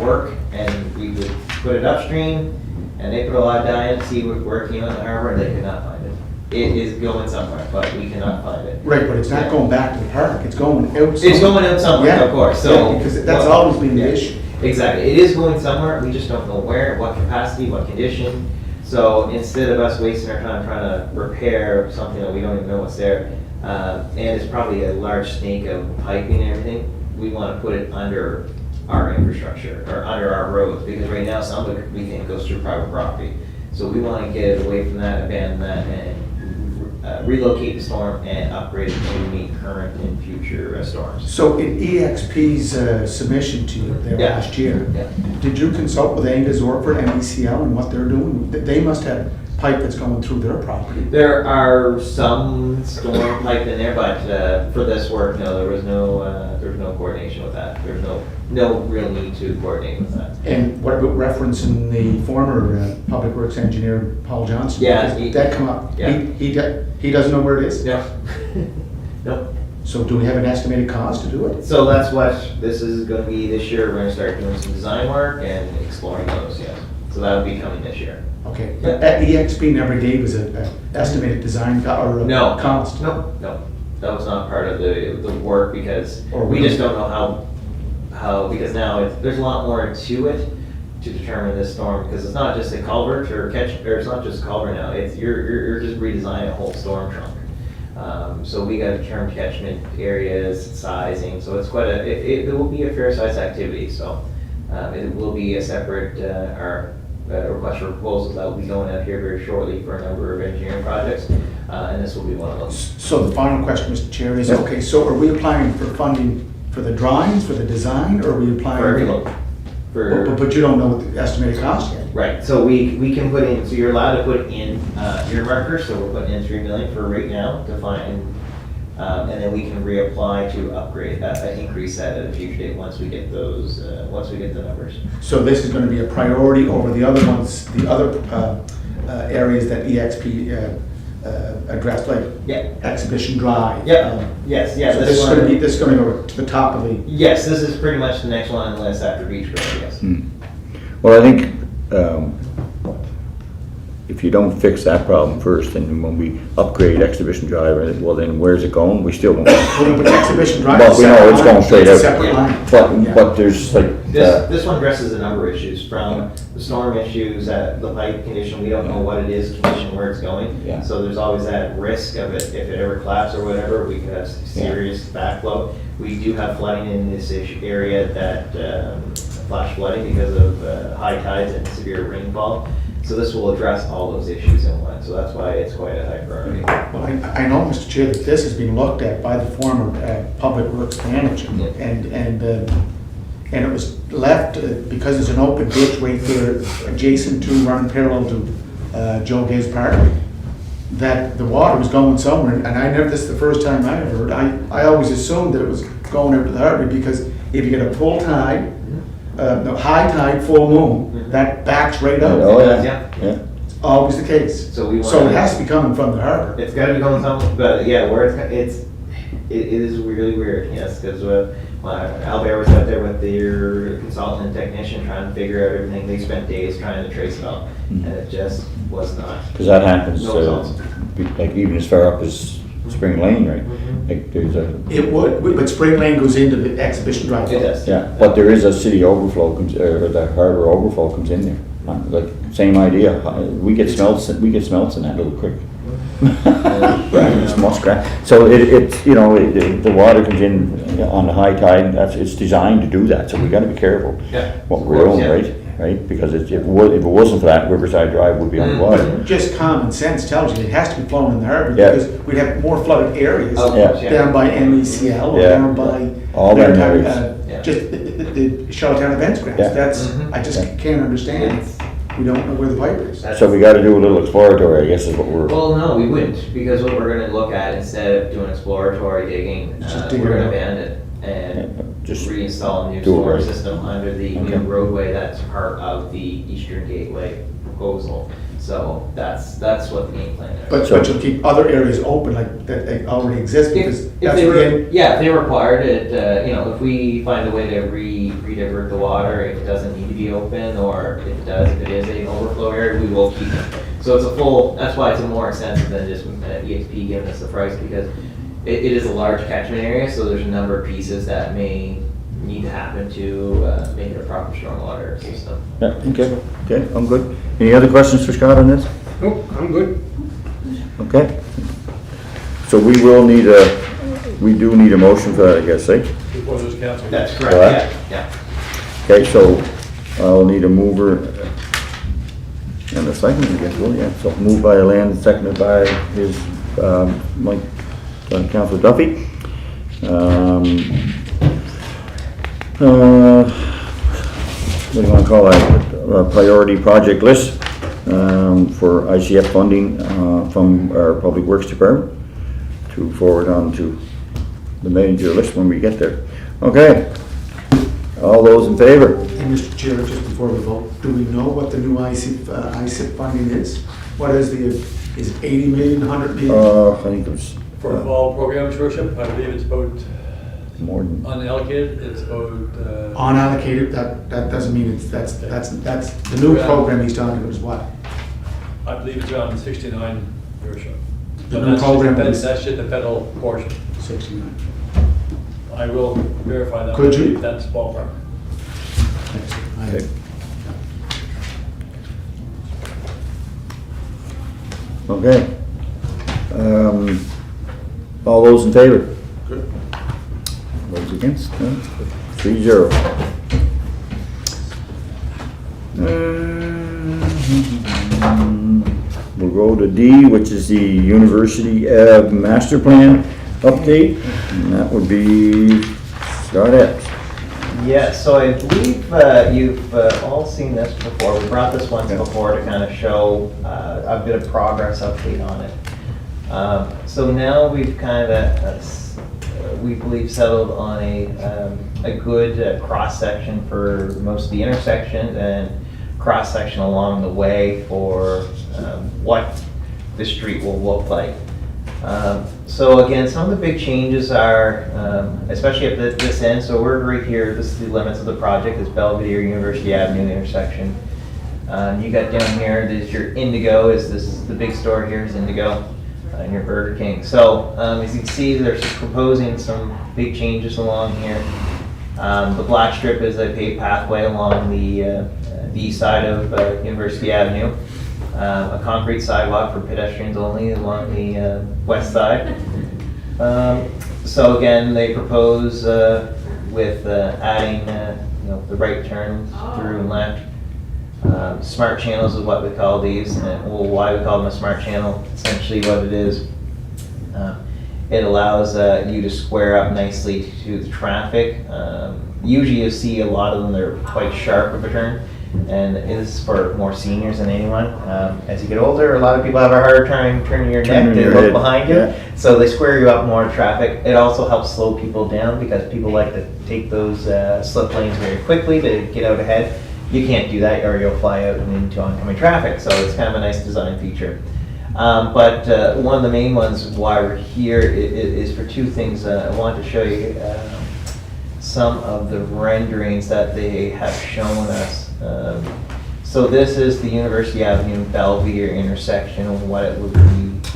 work, and we would put it upstream, and they put a lot of dye in to see where it came out in the harbor, and they could not find it. It is going somewhere, but we cannot find it. Right, but it's not going back to the park, it's going out somewhere. It's going out somewhere, of course, so. Yeah, because that's always been the issue. Exactly, it is going somewhere, we just don't know where, what capacity, what condition. So instead of us wasting our time trying to repair something that we don't even know what's there, and it's probably a large snake of piping and everything, we want to put it under our infrastructure, or under our roads, because right now some of it, we think, goes through private property. So we want to get it away from that, abandon that, and relocate the storm and upgrade it to meet current and future storms. So in EXP's submission to you there Yeah. last year, Yeah. did you consult with Angus Orford and ECL and what they're doing? They must have pipe that's going through their property. There are some storm pipe in there, but for this work, no, there was no coordination with that. There's no real need to coordinate with that. And what about referencing the former Public Works engineer, Paul Johnson? Yeah, Did that come up? yeah. He doesn't know where it is? No. Nope. So do we have an estimated cost to do it? So that's what this is gonna be this year. We're gonna start doing some design work and exploring those, yes. So that'll be coming this year. Okay, but that EXP never gave us an estimated design or a No. cost? No, that was not part of the work, because Or we just don't know how, because now there's a lot more to it to determine this storm, because it's not just a culvert or it's not just a culvert now, you're just redesigning a whole storm trunk. So we got to determine catchment areas, sizing, so it's quite it will be a fair sized activity, so it will be a separate, our request for proposals that will be going out here very shortly for a number of engineering projects, and this will be one of them. So the final question, Mr. Chair, is, Yeah. okay, so are we applying for funding for the drawings, for the design, or are we applying? For every loan. But you don't know what the estimated cost yet? Right, so we can put in, so you're allowed to put in your markers, so we're putting in 3 million for right now to find, and then we can reapply to upgrade that, increase that at a future date once we get those, once we get the numbers. So this is gonna be a priority over the other ones, the other areas that EXP addressed, like Yeah, Exhibition Drive? yeah, yes, yeah. So this is gonna be, this is gonna go to the top of the, Yes, this is pretty much the next one on the list after Beach Grove, yes. Well, I think, if you don't fix that problem first, and when we upgrade Exhibition Drive, well, then where's it going? We still don't know. well, but Exhibition Drive But is we know separate it's line. going straight It's a out. separate Yeah. line. But, but there's like, This one addresses a number of issues, from the storm issues, the pipe condition, we don't know what it is, condition, where it's going. Yeah. So there's always that risk of it, if it ever collapses or whatever, we could have serious backflow. We do have flooding in this area, that flash flooding because of high tides and severe rainfall. So this will address all those issues in one, so that's why it's quite a high priority. Well, I know, Mr. Chair, that this has been looked at by the former Public Works manager, Yeah. and it was left, because there's an open ditch right there adjacent to, running parallel to Joe Gay's Park, that the water was going somewhere, and I never, this is the first time I ever heard, I always assumed that it was going out to the harbor, because if you get a full tide, no, high tide, full moon, that backs right up. oh, Yeah. yeah. It's always the case. So we So wanna- it has to be coming from the harbor. It's gotta be going somewhere, but yeah, where it is really weird, yes, because Albert was out there with their consultant and technician trying to figure out everything. They spent days trying to trace it all, and it just was not. Because that happens, No results. like even as far up as Spring Lane, right? Like there's a, It would, but Spring Lane goes into the Exhibition Drive. It does. yeah, but there is a city overflow comes, or the harbor overflow comes in there. Like, same idea, we get smelts in that little creek. It's muskrat. So it's, you know, the water comes in on the high tide, it's designed to do that, so we gotta be careful Yeah. what Of we're course, doing, yeah. right? Because if it wasn't for that, Riverside Drive would be underwater. Just common sense tells you it has to be flowing in the harbor, Yeah. because we'd have more flooded areas Of Yeah. course, yeah. down by MECL or Yeah. down by. All them maritime, areas. Yeah. Just the Charlottetown Events Grounds. Yeah. That's, Mhm. I just Yeah. can't understand. It's- We don't know where the pipe is. So we gotta do a little exploratory, I guess is what we're, Well, no, we wouldn't, because what we're gonna look at, instead of doing exploratory digging, Just dig we're it gonna out. abandon it and just reinstall a new do it storm right. system under the Okay. new roadway that's part of the Eastern Gateway proposal. So that's what the game plan is. But you'll keep other areas open like that they already exist, because If that's they the were, end. yeah, if they required it, if we find a way to re-divert the water, if it doesn't need to be open, or if it does, if it is an overflow area, we will keep it. So it's a full, that's why it's a more extensive than just EXP giving us the price, because it is a large catchment area, so there's a number of pieces that may need to happen to make it a proper stormwater system. yeah, okay, I'm good. Any other questions for Scott on this? Nope, I'm good. Okay. So we do need a motion for that, I guess, eh? Before this council. That's correct, Correct. yeah. Okay, so I'll need a mover and a second, I guess, well, yeah. So moved by Land, seconded by his, Councilor Duffy. What do you want to call that? A priority project list for ICF funding from our Public Works Department to forward on to the major list when we get there. Okay, all those in favor? And Mr. Chair, just before we vote, do we know what the new ICIP funding is? What is is it 80 million, 100 million? I think it was For all programs, Your Worship, I believe it's about more than, unallocated, it's about, Unallocated, that doesn't mean that's, the new Yeah. program he's talking about is what? I believe it's around 69, Your Worship. The But new that's just program the- is- That's just the federal portion. 69. I will verify that. Could you? That's ballpark. okay. Okay. All those in favor? Good. Those against? No? 3-0. We'll go to D, which is the University Master Plan update, and that would be Scott Epps. Yeah, so I believe you've all seen this before. We brought this once before to kind of show a bit of progress update on it. So now we've kind of, we believe, settled on a good cross-section for most of the intersection and cross-section along the way for what the street will look like. So again, some of the big changes are, especially at this end, so we're right here, this is the limits of the project, it's Bellevue, University Avenue intersection. You got down here, there's your Indigo, the big store here is Indigo, and your Burger King. So as you can see, they're proposing some big changes along here. The black strip is a paved pathway along the east side of University Avenue. A concrete sidewalk for pedestrians only along the west side. So again, they propose with adding the right turn through and left. Smart channels is what we call these. Well, why we call them a smart channel? Essentially what it is, it allows you to square up nicely to the traffic. Usually you see a lot of them, they're quite sharp of a turn. And it is for more seniors than anyone. As you get older, a lot of people have a harder time turning your neck to look behind you. Yeah. So they square you up more in traffic. It also helps slow people down because people like to take those slip lanes very quickly to get out ahead. You can't do that or you'll fly out and into oncoming traffic. So it's kind of a nice design feature. But one of the main ones why we're here is for two things. I wanted to show you some of the renderings that they have shown us. So this is the University Avenue Bellevue intersection and what it would be,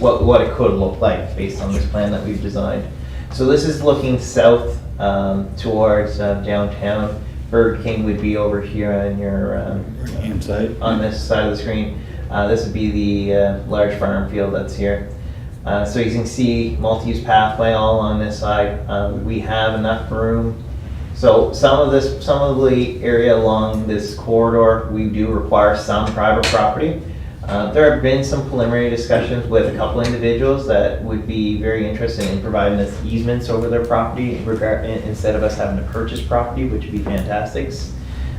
what it could look like based on this plan that we've designed. So this is looking south towards downtown. Burger King would be over here on your Inside. on this side of the screen. This would be the large farm field that's here. So you can see multi-use pathway all on this side. We have enough room. So some of the area along this corridor, we do require some private property. There have been some preliminary discussions with a couple individuals that would be very interested in providing us easements over their property instead of us having to purchase property, which would be fantastic.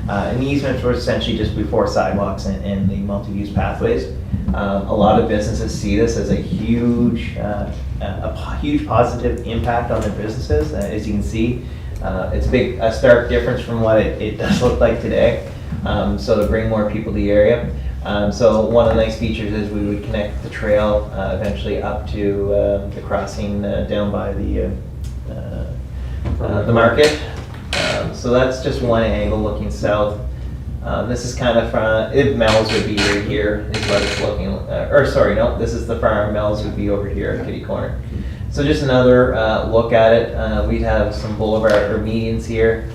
And the easements were essentially just before sidewalks and the multi-use pathways. A lot of businesses see this as a huge positive impact on their businesses, as you can see. It's a stark difference from what it does look like today. So to bring more people to the area. So one of the nice features is we would connect the trail eventually up to the crossing down by the market. So that's just one angle looking south. This is kind of from, Mel's would be right here is what it's looking, or sorry, no, this is the farm. Mel's would be over here at Kitty Corner. So just another look at it. We'd have some boulevard or medians here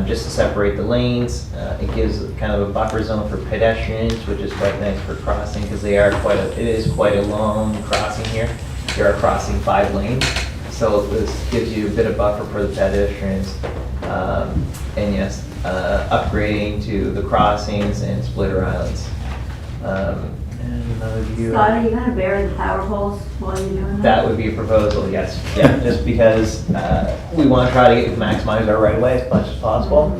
just to separate the lanes. It gives kind of a buffer zone for pedestrians, which is quite nice for crossing because it is quite a long crossing here. You are crossing 5 lanes. So this gives you a bit of buffer for the pedestrians. And yes, upgrading to the crossings and splitter islands. And another view. Scott, are you gonna bury the power poles while you're doing that? That would be a proposal, yes. Yeah, just because we want to try to maximize our right of way as much as possible.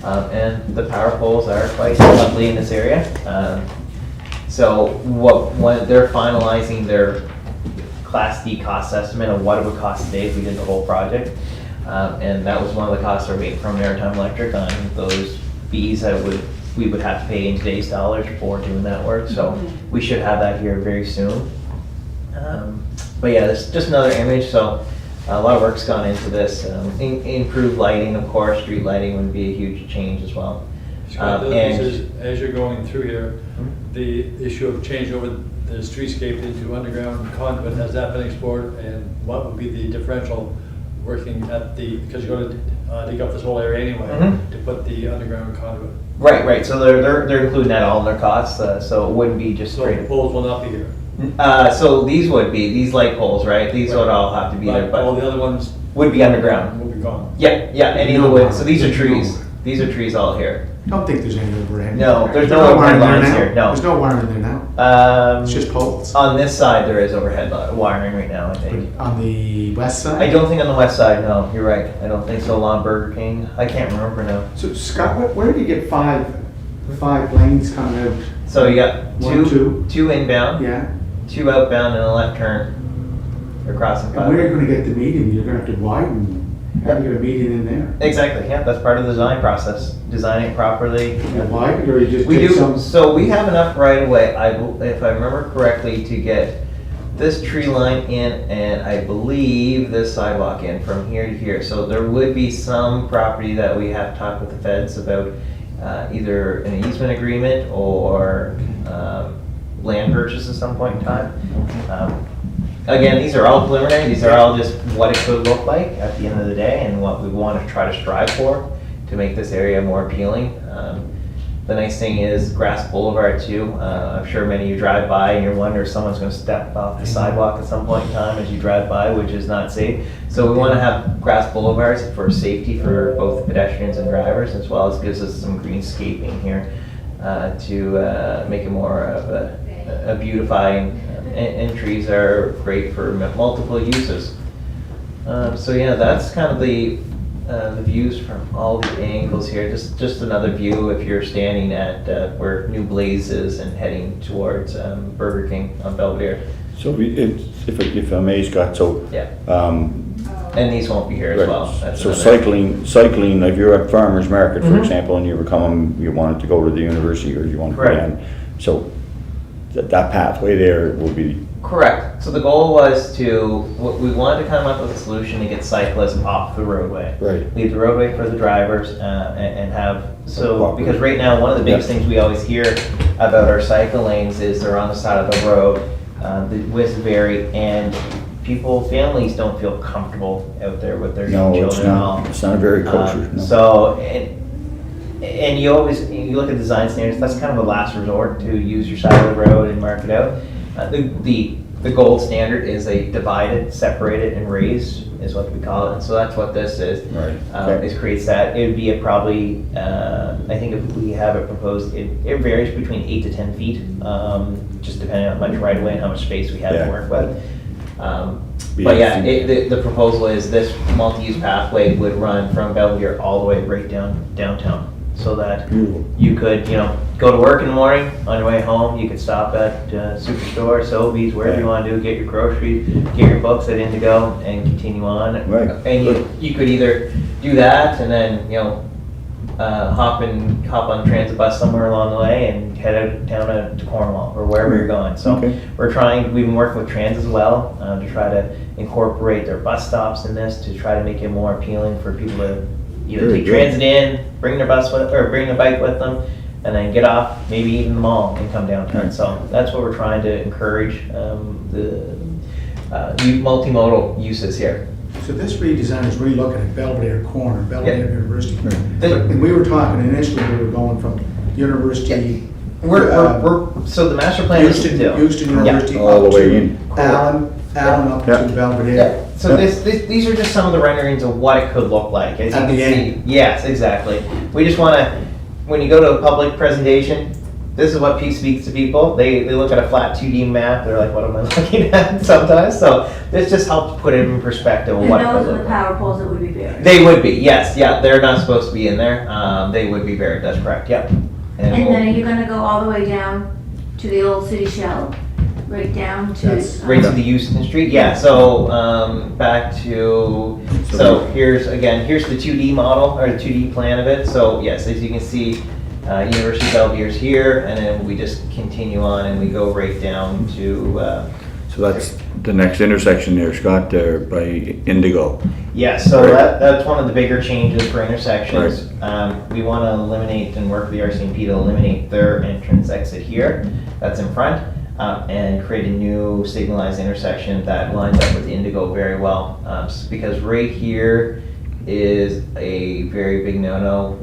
And the power poles are quite lovely in this area. So what they're finalizing their Class D cost estimate of what it would cost today if we did the whole project. And that was one of the costs they're waiting from Maritime Electric on those fees that we would have to pay in today's dollars for doing that work. So we should have that here very soon. But yeah, this is just another image. So a lot of work's gone into this. Improved lighting, of course, street lighting would be a huge change as well. Scott, as you're going through here, the issue of changing over the streetscape into underground conduit, has that been explored? And what would be the differential working at because you're going to dig up this whole area anyway, to put the underground conduit? Right. So they're including that all in their costs. So it wouldn't be just So straight. the poles will not be here? So these would be, these light poles, right? These would all have to be there, Like, all but the other ones would be underground. will be gone. Yeah, any of the wood, so these are trees. These are trees all here. I don't think there's any overhead. No, there's no wire overhead in there lines now. here, no. There's no wire in there now. It's just poles. On this side, there is overhead wiring right now, I think. On the west side? I don't think on the west side, no, you're right. I don't think so along Burger King. I can't remember now. So Scott, where do you get five lanes coming out? So you got One, two inbound, Yeah? 2 outbound, and a left turn. You're crossing And where are you 5. gonna get the median? You're gonna have to widen, how do you get a median in there? Exactly, yeah, that's part of the design process. Design it properly. You widen, or you just We take do, some? so we have enough right away, if I remember correctly, to get this tree line in and I believe this sidewalk in from here to here. So there would be some property that we have talked with the feds about either an easement agreement or land purchase at some point in time. Again, these are all preliminary, these are all just what it could look like at the end of the day and what we want to try to strive for to make this area more appealing. The nice thing is Grass Boulevard too. I'm sure many of you drive by and you're wondering if someone's going to step off the sidewalk at some point in time as you drive by, which is not safe. So we want to have Grass Boulevards for safety for both pedestrians and drivers, as well as gives us some greenscaping here to make it more of a beautifying. And trees are great for multiple uses. So yeah, that's kind of the views from all the angles here. Just another view if you're standing at where New Blaze is and heading towards Burger King on Belvedere. So if I may, Scott, so. Yeah. And these won't be here as Right. well. That's So another- cycling, if you're at Farmer's Market, for Mhm. example, and you were coming, you wanted to go to the university or you wanted to go Right. down, so that pathway there will be, Correct. So the goal was we wanted to come up with a solution to get cyclists off the roadway. right, Leave the roadway for the drivers and have, so, Walk. because right now, one of the biggest Yeah. things we always hear about our cycle lanes is they're on the side of the road, the widths vary, and families don't feel comfortable out there with their young no, it's children and all. not, it's not a very kosher, no. So, and you look at design standards, that's kind of a last resort to use your side of the road and mark it out. The gold standard is a divided, separated, and raised, is what we call it. And so that's what this is. Right, okay. It creates that. It would be probably, I think if we have it proposed, it varies between 8 to 10 feet, just depending on how much right of way and how much space we have Yeah. to work with. Be But yeah, interesting. the proposal is this multi-use pathway would run from Bellevue all the way right down downtown. So that Beautiful. you could, go to work in the morning, on your way home, you could stop at Superstore, Sobeys, wherever you want to do, get your groceries, get your books at Indigo, and continue on. Right. And you could either do that and then, hop on transit bus somewhere along the way and head out down to Cornwall or wherever you're going. So Okay. we've been working with Trans as well to try to incorporate their bus stops in this to try to make it more appealing for people to either Very take good. transit in, bring their bus with, or bring their bike with them, and then get off, maybe even the mall and come downtown. Right. So that's what we're trying to encourage, the multimodal uses here. So this redesign is really looking at Belvedere Corner, Belvedere Yeah. University. The- And we were talking initially, we were going from University. So the master plan is Houston, still. Houston University. All the up way to in. Allen up Yeah. to Yeah, Belvedere. so these are just some of the renderings of what it could look like. As you At can the see, end. yes, exactly. We just want to, when you go to a public presentation, this is what speaks to people. They look at a flat 2D map, they're like, what am I looking at sometimes? So this just helps put it in perspective of And what it those could are the look like. power poles that would be buried. They would be, yes, yeah, they're not supposed to be in there. They would be buried, that's correct, yep. And we'll- then are you gonna go all the way down to the old city shell, right down to? That's Right to the Houston Street, yeah, so, back to, so here's the 2D model, or the 2D plan of it, so yes, as you can see, University of Bellevue is here, and then we just continue on and we go right down to, So that's the next intersection there, Scott, there by Indigo. yeah, so Right. that's one of the bigger changes for intersections. We want to eliminate and work with the RCMP to eliminate their entrance exit here, that's in front, and create a new signalized intersection that lines up with Indigo very well. Because right here is a very big no-no.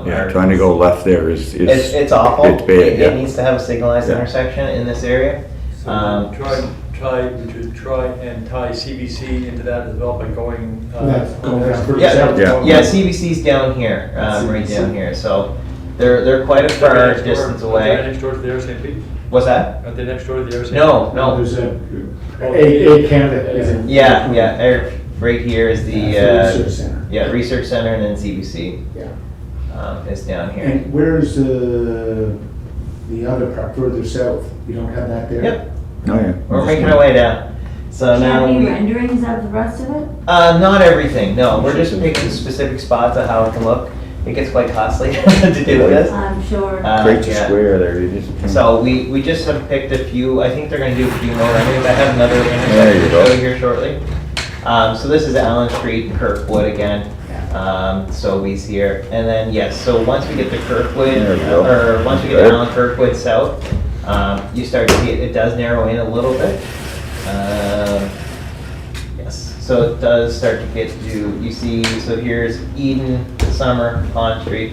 Yeah, trying to go left there is. It's awful. It's bad, It yeah. needs to have a signalized Yeah. intersection in this area. So we should try and tie CBC into that as well by going. That's going down further Yeah, south. yeah, CBC's down here, right down here, so they're quite a far distance Are they away. next door to the RCMP? What's that? Are they next door to the RCMP? No, There's a candidate. is in- Yeah, right here is For the, Research Center. Research center, and then CBC, Yeah. is down here. And where's the other part further south? You don't have that there? Yep, Oh, yeah. we're making our way down. So Do you have now any we, renderings of the rest of it? not everything, no, we're just picking specific spots of how it can look. It gets quite costly to do this. I'm sure. Creates a Yeah. square there, you just. So we just have picked a few, I think they're gonna do a few more renderings. I have another There intersection you to go. show you here shortly. So this is Allen Street, Kirkwood again. So we's here. And then, yes, so once we get to Kirkwood, There we go. or once we get to Good. Allen Kirkwood South, you start to see it does narrow in a little bit. Yes, so it does start to get to, you see, so here's Eden, Summer, Pond Street.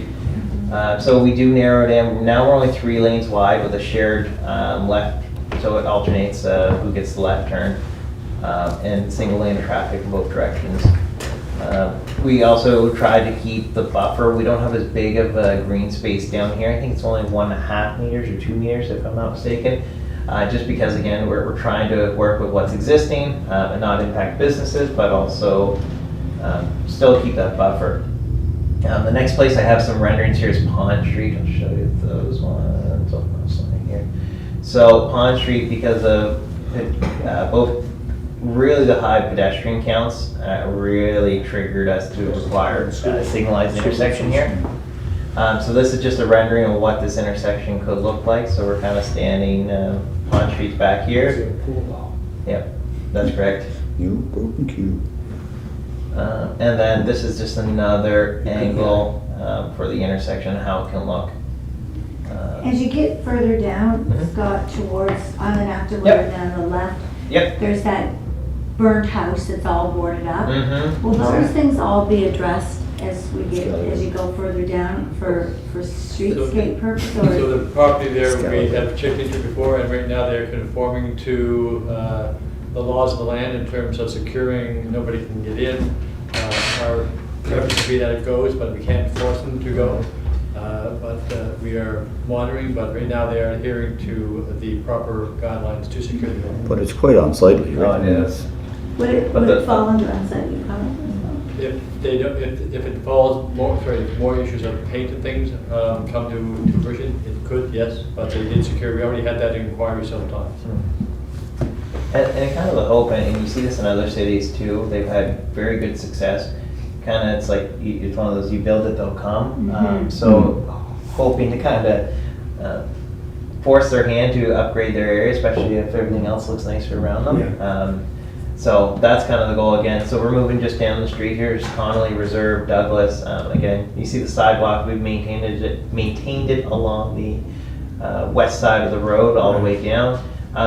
So we do narrow it in. Now we're only 3 lanes wide with a shared left, so it alternates who gets the left turn, and single lane of traffic in both directions. We also try to keep the buffer. We don't have as big of a green space down here. I think it's only 1.5 meters or 2 meters if I'm not mistaken. Just because, again, we're trying to work with what's existing and not impact businesses, but also still keep that buffer. The next place I have some renderings here is Pond Street. I'll show you those ones. Oh, no, something here. So Pond Street, because of both really the high pedestrian counts, really triggered us to require a signalized intersection here. So this is just a rendering of what this intersection could look like. So we're kind of standing, Pond Street's back here. Yep, that's correct. You broken cube. And then this is just another angle for the intersection, how it can look. As you get further down, Mhm. Scott, towards Island Afterwood Yep. and on the left, Yep. there's that burnt house that's all boarded up. Mm-hmm. Will those things all be addressed as you go further down for streetscape purpose, So or? the property there, we have checked into before, and right now they're conforming to the laws of the land in terms of securing, nobody can get in. Our preference would be that it goes, but we can't force them to go. But we are monitoring, but right now they are adhering to the proper guidelines to secure the building. But it's quite unsightly, right? Oh, it is. Would it But the- fall under unsightly comment? If they don't, if it falls more, if more issues of paint and things come to fruition, it could, yes, but they did secure, we already had that inquiry several times. And kind of the hope, and you see this in other cities too, they've had very good success. Kind of, it's like, it's one of those, you build it, they'll come. So hoping to kind of force their hand to upgrade their area, especially if everything else looks nicer around them. So that's kind of the goal again. So we're moving just down the street here, just Connolly, Reserve, Douglas. Again, you see the sidewalk, we've maintained it along the west side of the road all the way down.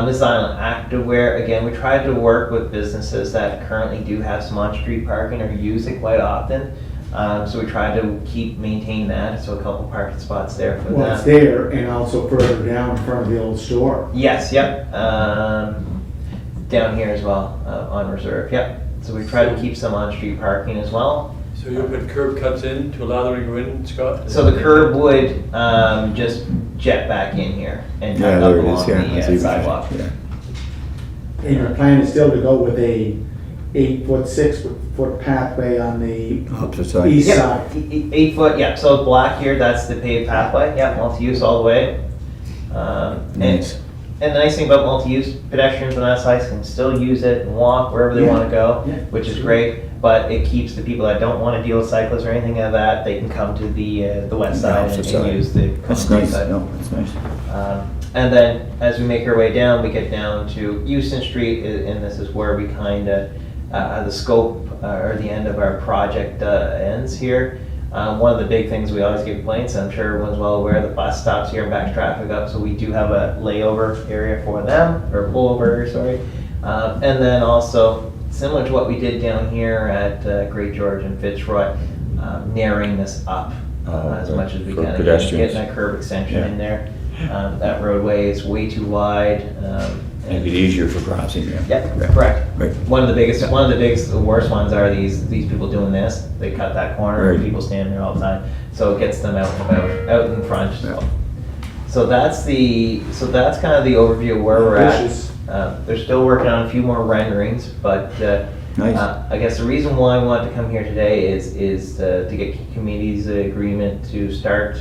This is Island Activewear. Again, we tried to work with businesses that currently do have some on-street parking or use it quite often. So we tried to maintain that, so a couple parking spots there for Well, it's them. there and also further down in front of the old store. Yes, yep. Down here as well, on Reserve, yep. So we try to keep some on-street parking as well. So you put curb cuts in to allow them to go in, Scott? So the curb would just jet back in here and Yeah, tuck up there it is, along yeah. I see the what you're sidewalk. saying, And your plan is still to go with a 8-foot, 6-foot pathway on the yeah. Opposite side. east Yep, side. 8 foot, yeah, so black here, that's the paved pathway, yeah, multi-use all the way. Nice. And the nice thing about multi-use, pedestrians on that side can still use it and walk wherever they Yeah, wanna go, yeah, which is sure. great. But it keeps the people that don't wanna deal with cyclists or anything like that, they can come to the west The side opposite and side. use the That's concrete nice, side. no, that's nice. And then as we make our way down, we get down to Houston Street, and this is where we kind of, the scope or the end of our project ends here. One of the big things we always get complaints, I'm sure everyone's well aware, the bus stops here and backs traffic up, so we do have a layover area for them, or pullover area, sorry. And then also, similar to what we did down here at Great George and Fitzroy, narrowing this up as much as we For can. pedestrians. Getting that curb extension Yeah. in there. That roadway is way too wide, Make it easier for crossing, yeah. Yeah, correct. Right. One of the biggest, the worst ones are these people doing this. They cut that corner and Right. people stand there all the time. So it gets them out and about, out in front. So that's kind of the overview of where we're at. Bushes. They're still working on a few more renderings, but Nice. I guess the reason why I wanted to come here today is to get committee's agreement to start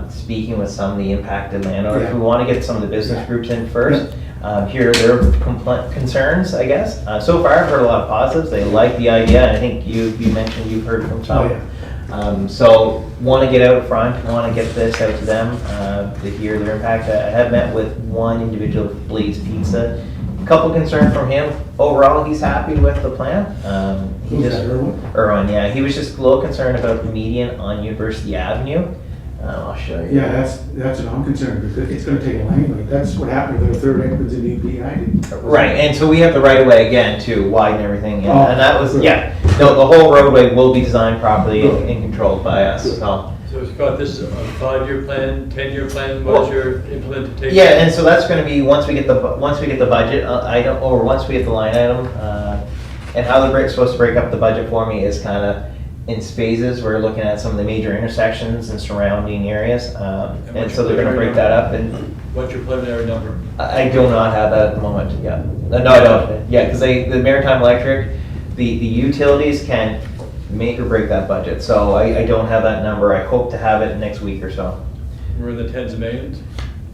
speaking with some of the impacted landowners. Yeah. We want to get some of the business groups in first. Hear their concerns, I guess. So far, I've heard a lot of positives. They like the idea, and I think you mentioned you've heard from some. Oh, yeah. So want to get out front, want to get this out to them to hear their impact. I have met with one individual from Blaze Pizza. A couple concerns from him. Overall, he's happy with the plan. He Who's just that, Irwin? Irwin, yeah. He was just a little concerned about the median on University Avenue. I'll show you. Yeah, that's what I'm concerned with. It's gonna take a lane, like, that's what happened with the third entrance in UP. I did. Right, and so we have the right of way again to widen everything, Oh, and that was, good. yeah. No, the whole roadway will be designed properly and controlled by us, so. So Scott, this is a 5-year plan, 10-year plan, Well, what's your implementation? Yeah, and so that's gonna be, once we get the budget item, or once we get the line item, and how they're supposed to break up the budget for me is kinda in phases. We're looking at some of the major intersections and surrounding areas, and so they're gonna break that up, and What's your preliminary number? I do not have that at the moment, yeah. No, I don't, yeah, because the Maritime Electric, the utilities can make or break that budget, so I don't have that number. I hope to have it next week or so. We're in the tens of millions?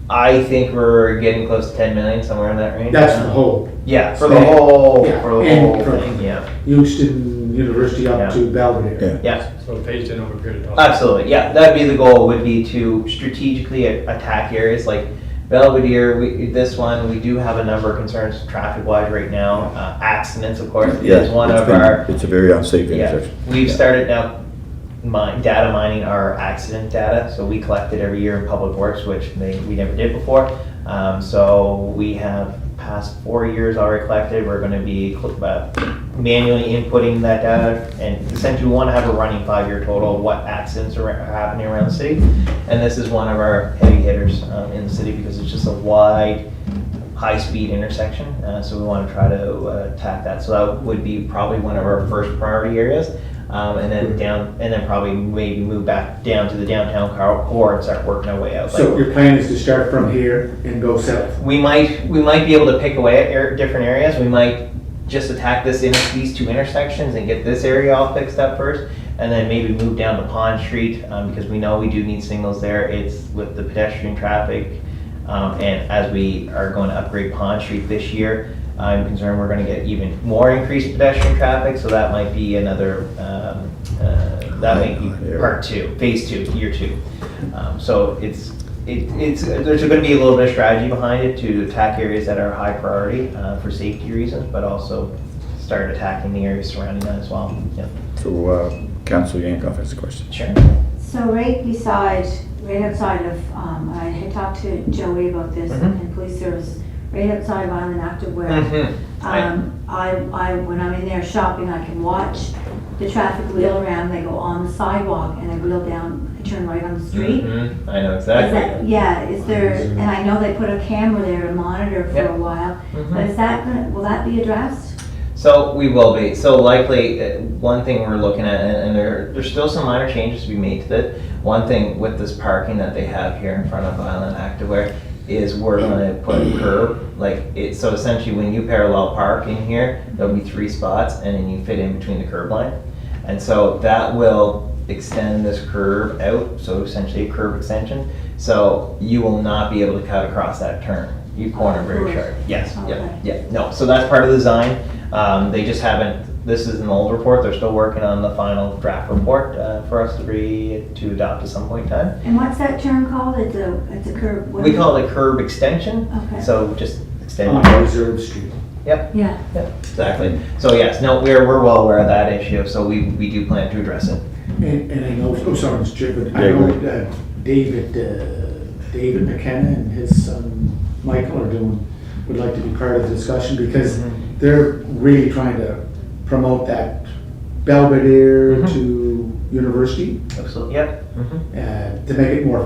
I think we're getting close to 10 million, somewhere in that range. That's the whole, Yeah, for the whole, Yeah, for the and whole for- thing, yeah. Houston University Yeah. up to Belvedere. Yeah. Yeah, So phased in over a period of time? absolutely, yeah. That'd be the goal, would be to strategically attack areas like Belvedere. This one, we do have a number of concerns traffic-wise right now. Accidents, of course, is one of our. It's a very unsafe Yeah, intersection. we've started now data mining our accident data, so we collect it every year in Public Works, which we never did before. So we have past 4 years already collected. We're gonna be manually inputting that data, and essentially we wanna have a running 5-year total of what accidents are happening around the city. And this is one of our heavy hitters in the city because it's just a wide, high-speed intersection, so we want to try to attack that. So that would be probably one of our first priority areas, and then probably maybe move back down to the downtown core and start working our way out. So your plan is to start from here and go south? We might be able to pick away at different areas. We might just attack these 2 intersections and get this area all fixed up first, and then maybe move down to Pond Street, because we know we do need signals there. It's with the pedestrian traffic. And as we are going to upgrade Pond Street this year, I'm concerned we're going to get even more increased pedestrian traffic, so that might be another, that might be part 2, phase 2, year 2. So there's going to be a little bit of strategy behind it to attack areas that are high priority for safety reasons, but also start attacking the areas surrounding that as well. Yeah. So, Councillor Yankoff has a question. Sure. So right outside of, I had talked to Joey about this Mhm. in police service, right outside of Island Activewear. When I'm in there shopping, I can watch the traffic wheel around, they go on the sidewalk and they wheel down, I turn right on the street. Mhm. I know Is that, exactly. yeah, is there, and I know they put a camera there to monitor for Yep. a while, Mhm. but is that will that be addressed? So we will be. So likely, one thing we're looking at, and there's still some minor changes to be made to it. One thing with this parking that they have here in front of Island Activewear is we're gonna put a curb, so essentially when you parallel park in here, there'll be 3 spots, and then you fit in between the curb line. And so that will extend this curb out, so essentially a curb extension. So you will not be able to cut across that turn. You corner very sharp. Yes, yeah, Okay. yeah. No, so that's part of the design. They just haven't, this is an old report, they're still working on the final draft report for us to adopt at some point in time. And what's that term called? It's a curb. what We is call it a curb extension, Okay. so just extend. On Reserve Street. Yep, Yeah. yep, exactly. So yes, no, we're well aware of that issue, so we do plan to address it. And I know, oh, sorry, Mr. Chair, but I Yeah, go know David McKenna and his son Michael would like to be part of the discussion because Mhm. they're really trying to promote that Belvedere Mhm. to University, Absolutely, yep. to make it more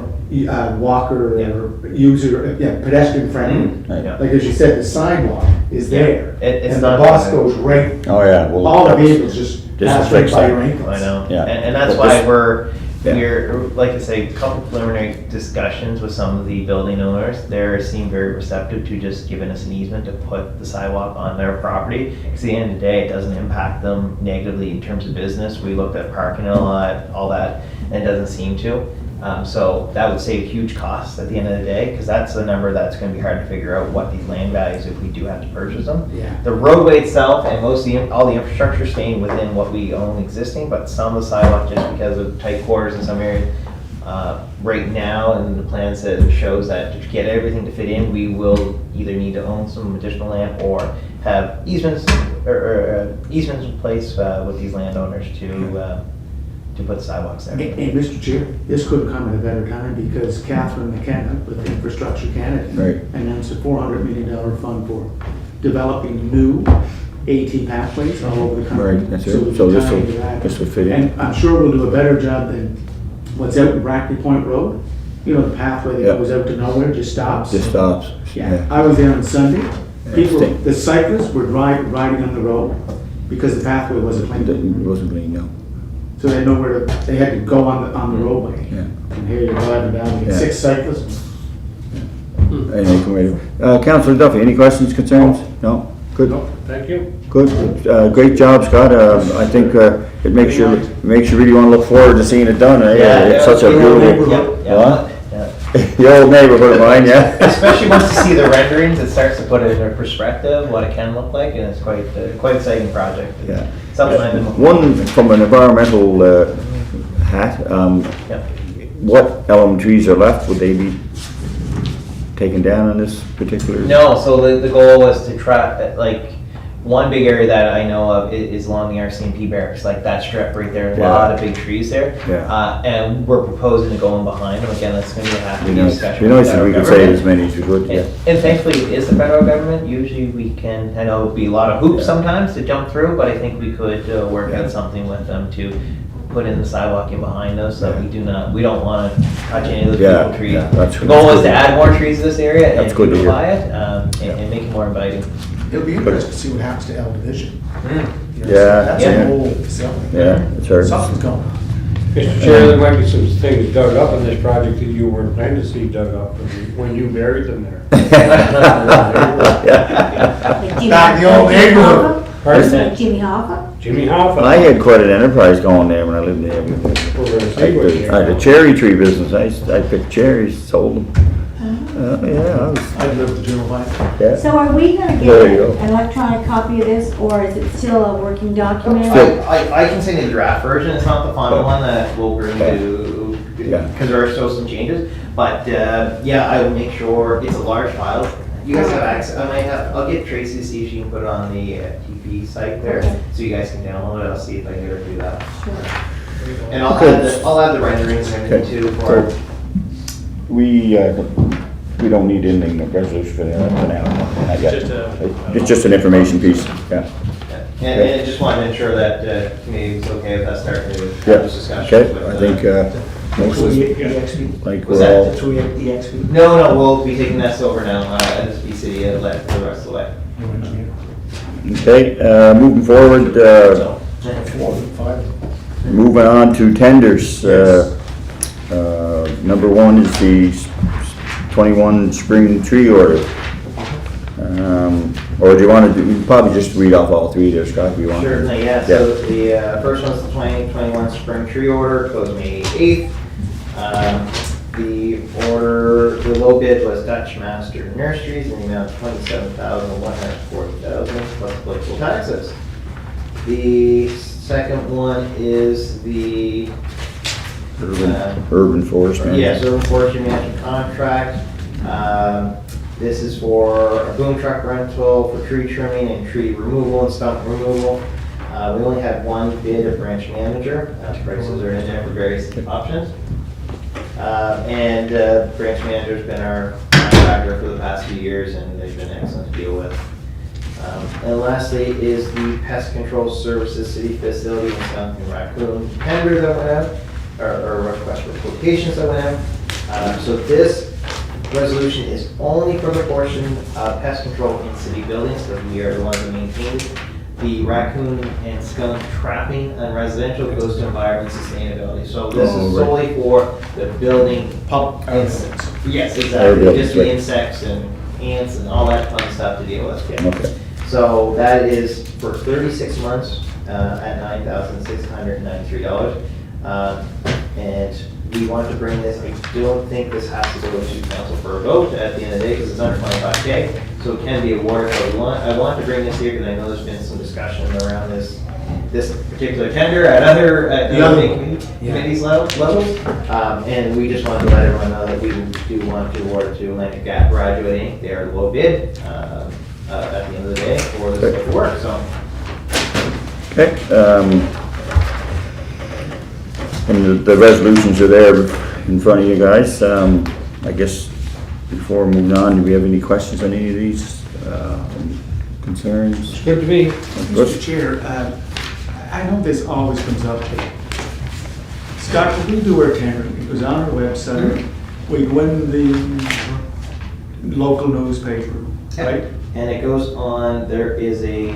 walker, Yeah. user, pedestrian friendly. Right. Yeah. Like as you said, the sidewalk is Yeah. there, It's and the not bus gonna- goes right, Oh, yeah. well, all the that's- vehicles just Just pass fix right by that. your ankles. I know. Yeah. And that's But why this- we're, Yeah. like I say, a couple preliminary discussions with some of the building owners. They seem very receptive to just giving us an easement to put the sidewalk on their property. Because at the end of the day, it doesn't impact them negatively in terms of business. We looked at parking a lot, all that, and it doesn't seem to. So that would save huge costs at the end of the day, because that's the number that's gonna be hard to figure out what these land values if we do have to purchase them. Yeah. The roadway itself and all the infrastructure staying within what we own existing, but some of the sidewalk just because of tight quarters in some areas. Right now, and the plan says, shows that to get everything to fit in, we will either need to own some additional land or have easements, or easements in place with these landowners to put sidewalks there. Hey, Mr. Chair, this couldn't come at a better time because Catherine McKenna with Infrastructure Canada Right. announced a $400 million fund for developing new AT pathways all over the country. Right, that's we it. can So tie into that. this will fit in. And I'm sure we'll do a better job than what's out in Brackley Point Road. You know, the pathway that Yeah. goes out to nowhere, just stops. Just stops. Yeah, I was there on Sunday. People, stay. the cyclists were riding on the road because the pathway wasn't It clean. wasn't clean, no. So they had nowhere to, they had to go on the roadway. Yeah. And here you're driving down, you Yeah. get 6 cyclists. Anyway, come right. Councillor Duffy, any questions, concerns? No? Good. No, thank you. Good. Great job, Scott. I think it makes you really want to look forward to seeing it done. Eh? It's such a beautiful. Yep, yep, What? yeah. The old neighborhood of mine, yeah. Especially once you see the renderings, it starts to put it in perspective, what it can look like, and it's quite exciting project. Yeah. Something I've been. One from an environmental hat. Yep. What elm trees are left? Would they be taken down on this particular? No, so the goal was to try, like, one big area that I know of is along the RCMP barracks, like that strip right there, a Yeah. lot of big trees there. Yeah. And we're proposing to go in behind them, again, that's gonna be a happy discussion. You know, with if the we could federal save as government. many as we could, yeah. And thankfully, it is the federal government, usually we can, I know it'd be a lot of hoops Yeah. sometimes to jump through, but I think we could work Yeah. out something with them to put in the sidewalk in behind us, so we don't wanna touch any of those Yeah, beautiful trees. yeah, that's- The goal that's is to good. add more trees to this area and That's good to hear. beautify it, Yeah. and make it more inviting. It'll be interesting to see what happens to L Division. You know, Yeah, That's yeah. an old facility. Yeah, it's hard. Something's going on. Mr. Chair, there might be some things dug up in this project that you weren't planning to see dug up when you buried them there. Like Jimmy- Back in the old like Jimmy neighborhood. Hoffa? Pardon? Like Jimmy Hoffa? Jimmy Hoffa. I had quite an enterprise going there when I lived there. We're gonna see what you- I had a cherry tree business. I picked cherries, sold them. Yeah, I was, I'd live to do it. yeah. So are we gonna There get you go. an electronic copy of this, or is it still a working document? Still. I can send you the draft version, it's not the final one that we'll bring to, Yeah. because there are still some changes, but, yeah, I will make sure, it's a large file. You guys have access, I'll get Tracy to see if she can put it on the TP site there, Okay. so you guys can download it, I'll see if I can get her to do that. Sure. And Okay. I'll add the renderings and everything too for, So, we don't need anything, a resolution for that for now. Not yet. It's just an information piece, yeah. and I just wanted to ensure that, committee was okay with us starting to Yeah, have this discussion. okay, with, I think, most of, EXP. like, Was we're that all, the EXP. No, we'll be taking this over now, as the city, let the rest of the way. okay, moving forward, So, moving on to tenders. Number one is the 21 spring tree order. Or do you want to do, you can probably just read off all three there, Scott, if you want. certainly, yeah, so the first one's the 2021 spring tree order, closed May 8th. The order, the low bid was Dutch Master Nurseries in the amount of $27,140,000 plus applicable taxes. The second one is the Urban forest management. yes, urban forestry management contract. This is for a boom truck rental for tree trimming and tree removal and stump removal. We only had one bid of branch manager. Prices are in there for various options. And branch manager's been our contractor for the past few years, and they've been excellent to deal with. And lastly is the pest control services city facility in South Raccoon tender that went out, or request for quotations that went out. So this resolution is only for the portion of pest control in city buildings, because we are the ones that maintain it. The raccoon and skunk trapping on residential goes to environment sustainability. So this is solely for the building. Insects. Yes, exactly, buildings, just the right. insects and ants and all that fun stuff to deal with. Yeah. Okay. So that is for 36 months at $9,693. And we want to bring this, I don't think this has to go to council for a vote at the end of the day because it's under 25K. So it can be awarded, but I want to bring this here because I know there's been some discussion around this particular tender at other committees levels. And we just wanted to let everyone know that we do want to award it to Atlantic Gap Graduating. They are the low bid at the end of the day for this type of work, so. Okay. And the resolutions are there in front of you guys. I guess before moving on, do we have any questions on any of these concerns? Good to me. Mr. Chair, I know this always comes up. Scott, when we do our tender, it goes on our website, we go in the local newspaper, right? And it goes on, there is a,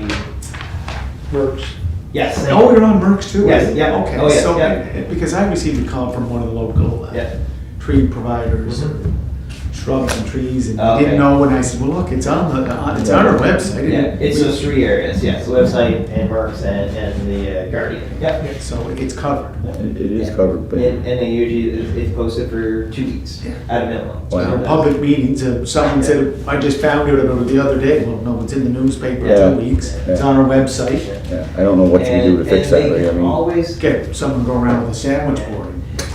Works. yes. Oh, you're on Merck's too? Yes, yeah. Okay, Oh, yes, so, yeah. because I received a call from one of the local Yeah. tree providers, Mhm. shrubs and trees, and Okay. didn't know, and I said, well, look, it's on our website. Yeah, it's those three areas, yes, the website and Merck's and the Guardian. Yeah. Yeah, so it's covered. It is covered, but And they usually, it's posted for 2 weeks at a minimum. Wow. So public meetings, someone said, I just found out about it the other day. Well, no, it's in the newspaper Yeah. 2 weeks. It's Yeah. on our website. yeah, I don't know what you can do to fix that. And they Ray. I can mean, always, Get someone go around with a sandwich board.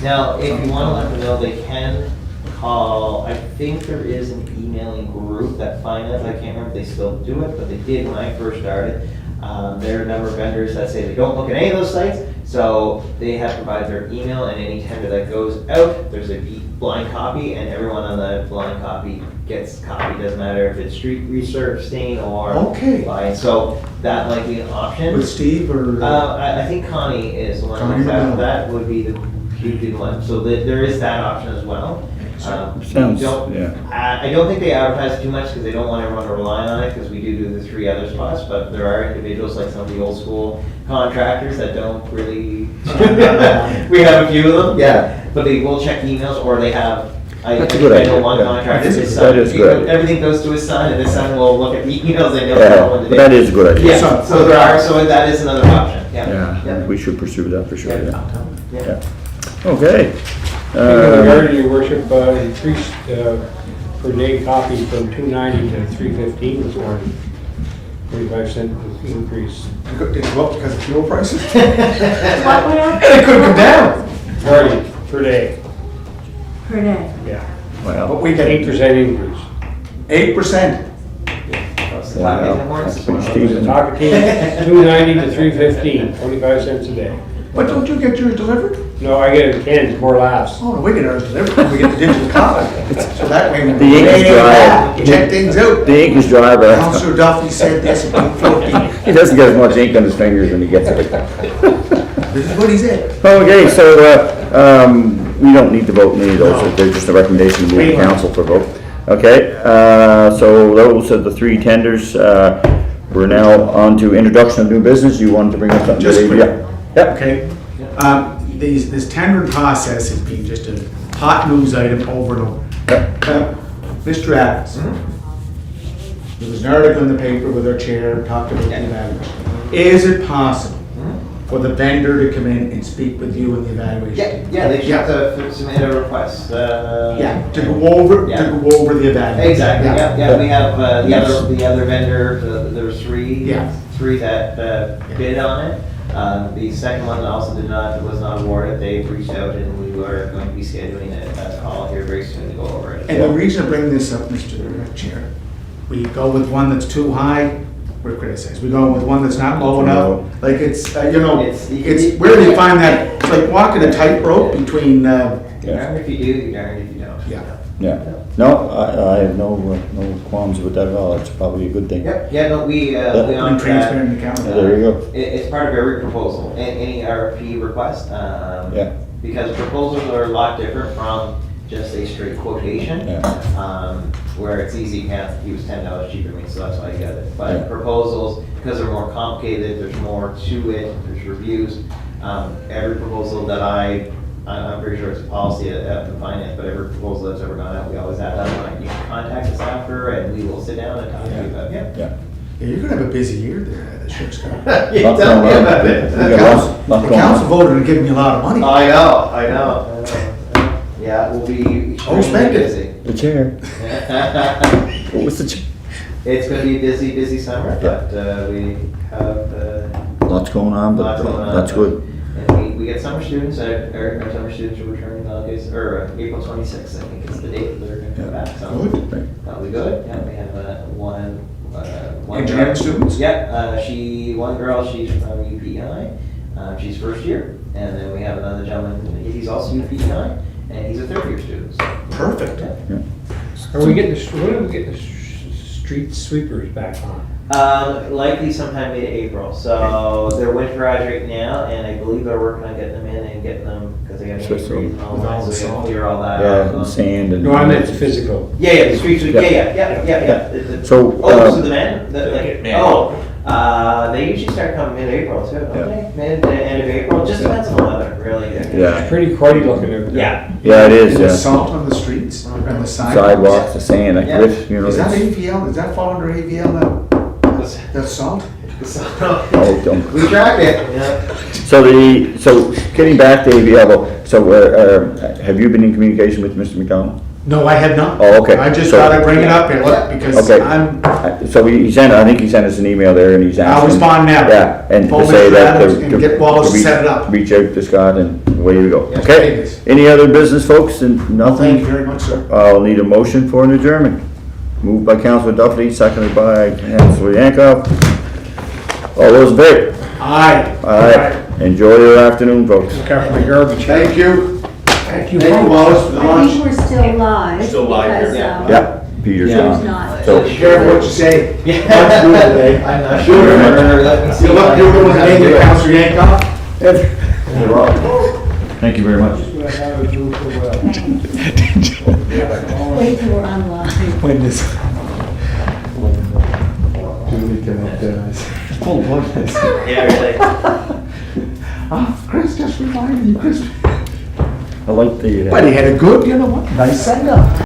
now, if you want to let them know, they can call, I think there is an emailing group that finance, I can't remember if they still do it, but they did when I first started. There are a number of vendors that say they don't look at any of those sites, so they have provided their email, and any tender that goes out, there's a blind copy, and everyone on the blind copy gets a copy. Doesn't matter if it's street resurfacing or Okay. blind, so that might be an option. With Steve or? I think Connie is the one Connie who's out. Manel. That would be the one, so there is that option as well. Sounds, We don't- yeah. I don't think they advertise too much because they don't want everyone to rely on it, because we do the 3 other spots, but there are individuals like some of the old school contractors that don't really. We have a few of them, yeah, but they will check emails, or they have, I That's a good know idea, one yeah. contractor, his That son, is good. everything goes to his son, and his son will look at the emails and he'll Yeah, know what to do. but that is a good idea. Yeah, so there are, so that is another option, yeah. Yeah, we should pursue that for sure, Yeah. yeah. Yeah. Yeah. Okay. Regarding your worship, increased per day copy from 290 to 315 this morning. 45-cent increase. Did it go up because of fuel prices? What went up It could come down. Party per day, per day? yeah. Well, But we get 8% increase. 8%. That's the topic in the morning. that's pretty steep. Talking 290 to 315, 25 cents a day. But don't you get yours delivered? No, I get it in cans, more laughs. Oh, no, we get ours delivered when we get the digital copy. So that way, when The ink is dry. check things out. The ink is dry, but Counselor Duffy said this about 14. he doesn't get as much ink on his fingers when he gets it. This is what he said. Okay, so, we don't need to vote on any of those, they're just a recommendation to move the council for vote. Okay, so those are the 3 tenders. We're now on to introduction of new business. You wanted to bring up something? Just Dave? quick. Yeah. Yep. Okay, this tendering process has been just a hot news item over and over. Yep. Mr. Adams, there was an article in the paper with our chair talking about the evaluation. Is it possible for the vendor to come in and speak with you in the evaluation? Yeah, they should have to submit a request. Yeah, to go over the evaluation. Exactly, yeah, we have, Yes. the other vendor, there were 3. Yeah. 3 that bid on it. The second one also was not awarded. They reached out and we are going to be scheduling a call here very soon to go over it. And the reason I bring this up, Mr. Chair, we go with one that's too high, we're criticized. We go with one that's not low enough. Like it's, it's, where do you find that? It's like walking a tightrope between, You're darned if you do, you're darned if you don't. yeah. Yeah, no, I have no qualms with that at all, it's probably a good thing. Yep, yeah, no, we Yeah. on Pretty that. transparent account. Yeah, there you go. It's part of every proposal, any RFP request. Yeah. Because proposals are a lot different from just a straight quotation. Yeah. Where it's easy, he was $10 cheaper than me, so that's why I got it. Yeah. But proposals, because they're more complicated, there's more to it, there's reviews. Every proposal that I'm pretty sure it's a policy at the finance, but every proposal that's ever gone out, we always have that line. You can contact us after and we will sit down and talk to you about, yeah. Yeah. Yeah, you're gonna have a busy year there at the sheriff's Scott. You Lots tell me going on. about We it. got lots The going council on. voted on giving you a lot of money. I know. Yeah, we'll be Oh, spend it. busy. The chair, what was the chair? It's gonna be a busy summer, but we have Lots going on, but lots going on. that's good. And we get summer students, our summer students are returning August, or April 26th, I think is the date that they're gonna come Yeah. back, so Right. that'll be good. Yeah, we have one Engineering girl- students? Yeah, one girl, she's from UPI, she's first year, and then we have another gentleman, he's also UPI, and he's a third year student, so. Perfect. Yeah. Are we getting, when are we getting the street sweepers back on? Likely sometime mid-April, so they're winterized right now, and I believe they're working on getting them in and getting them, because they got to Switch them. and all With all that, the so we salt. gotta clear all that Yeah, out. and sand and. No, I meant physical. Yeah, the streets, Yeah. yeah. So, So the man, they usually start coming mid-April too, don't they? Mid to end of April, just depends on the weather, really. Yeah. It's pretty cruddy looking out there. Yeah. Yeah, it is, And the yeah. salt on the streets and the Sidewalks, the sand, like Yeah. Rich, you know. Is that it's- AVL, does that fall under AVL, that salt? Oh, don't. We track it, yeah. So getting back to AVL, so, have you been in communication with Mr. McDonald? No, I have not. Oh, okay. I just So- thought I'd bring it up here, look, because Okay. I'm, I think he sent us an email there and he's asking. I'll respond now. Yeah, and to Forward say to that. Adams and get Wallace to set it up. Reach out to Scott and away you go. Yes, Okay, please. any other business, folks, and thank you nothing? very much, sir. I'll need a motion for an adjournment. Moved by Councilor Duffy, seconded by Councilor Yankoff. All those in favor? Aye. All right, enjoy your afternoon, folks. Careful, the garbage. Thank you. Thank you. Thank you, Wallace, for the I lunch. think we're still live. Still live, because, yeah. Yeah, Peter's Yeah. There's gone. not. So- Be careful what you say. Yeah. Much good today. I'm not Sure. sure. Let me see. You look, you're the one that named it, Councilor Yankoff. Thank you very much. Wait till we're on live. When this. Julie came up there, I said, oh, what is it? Yeah, really. Ah, Chris just reminded me, Chris. I like the. But he had a good, you know what, nice send-up.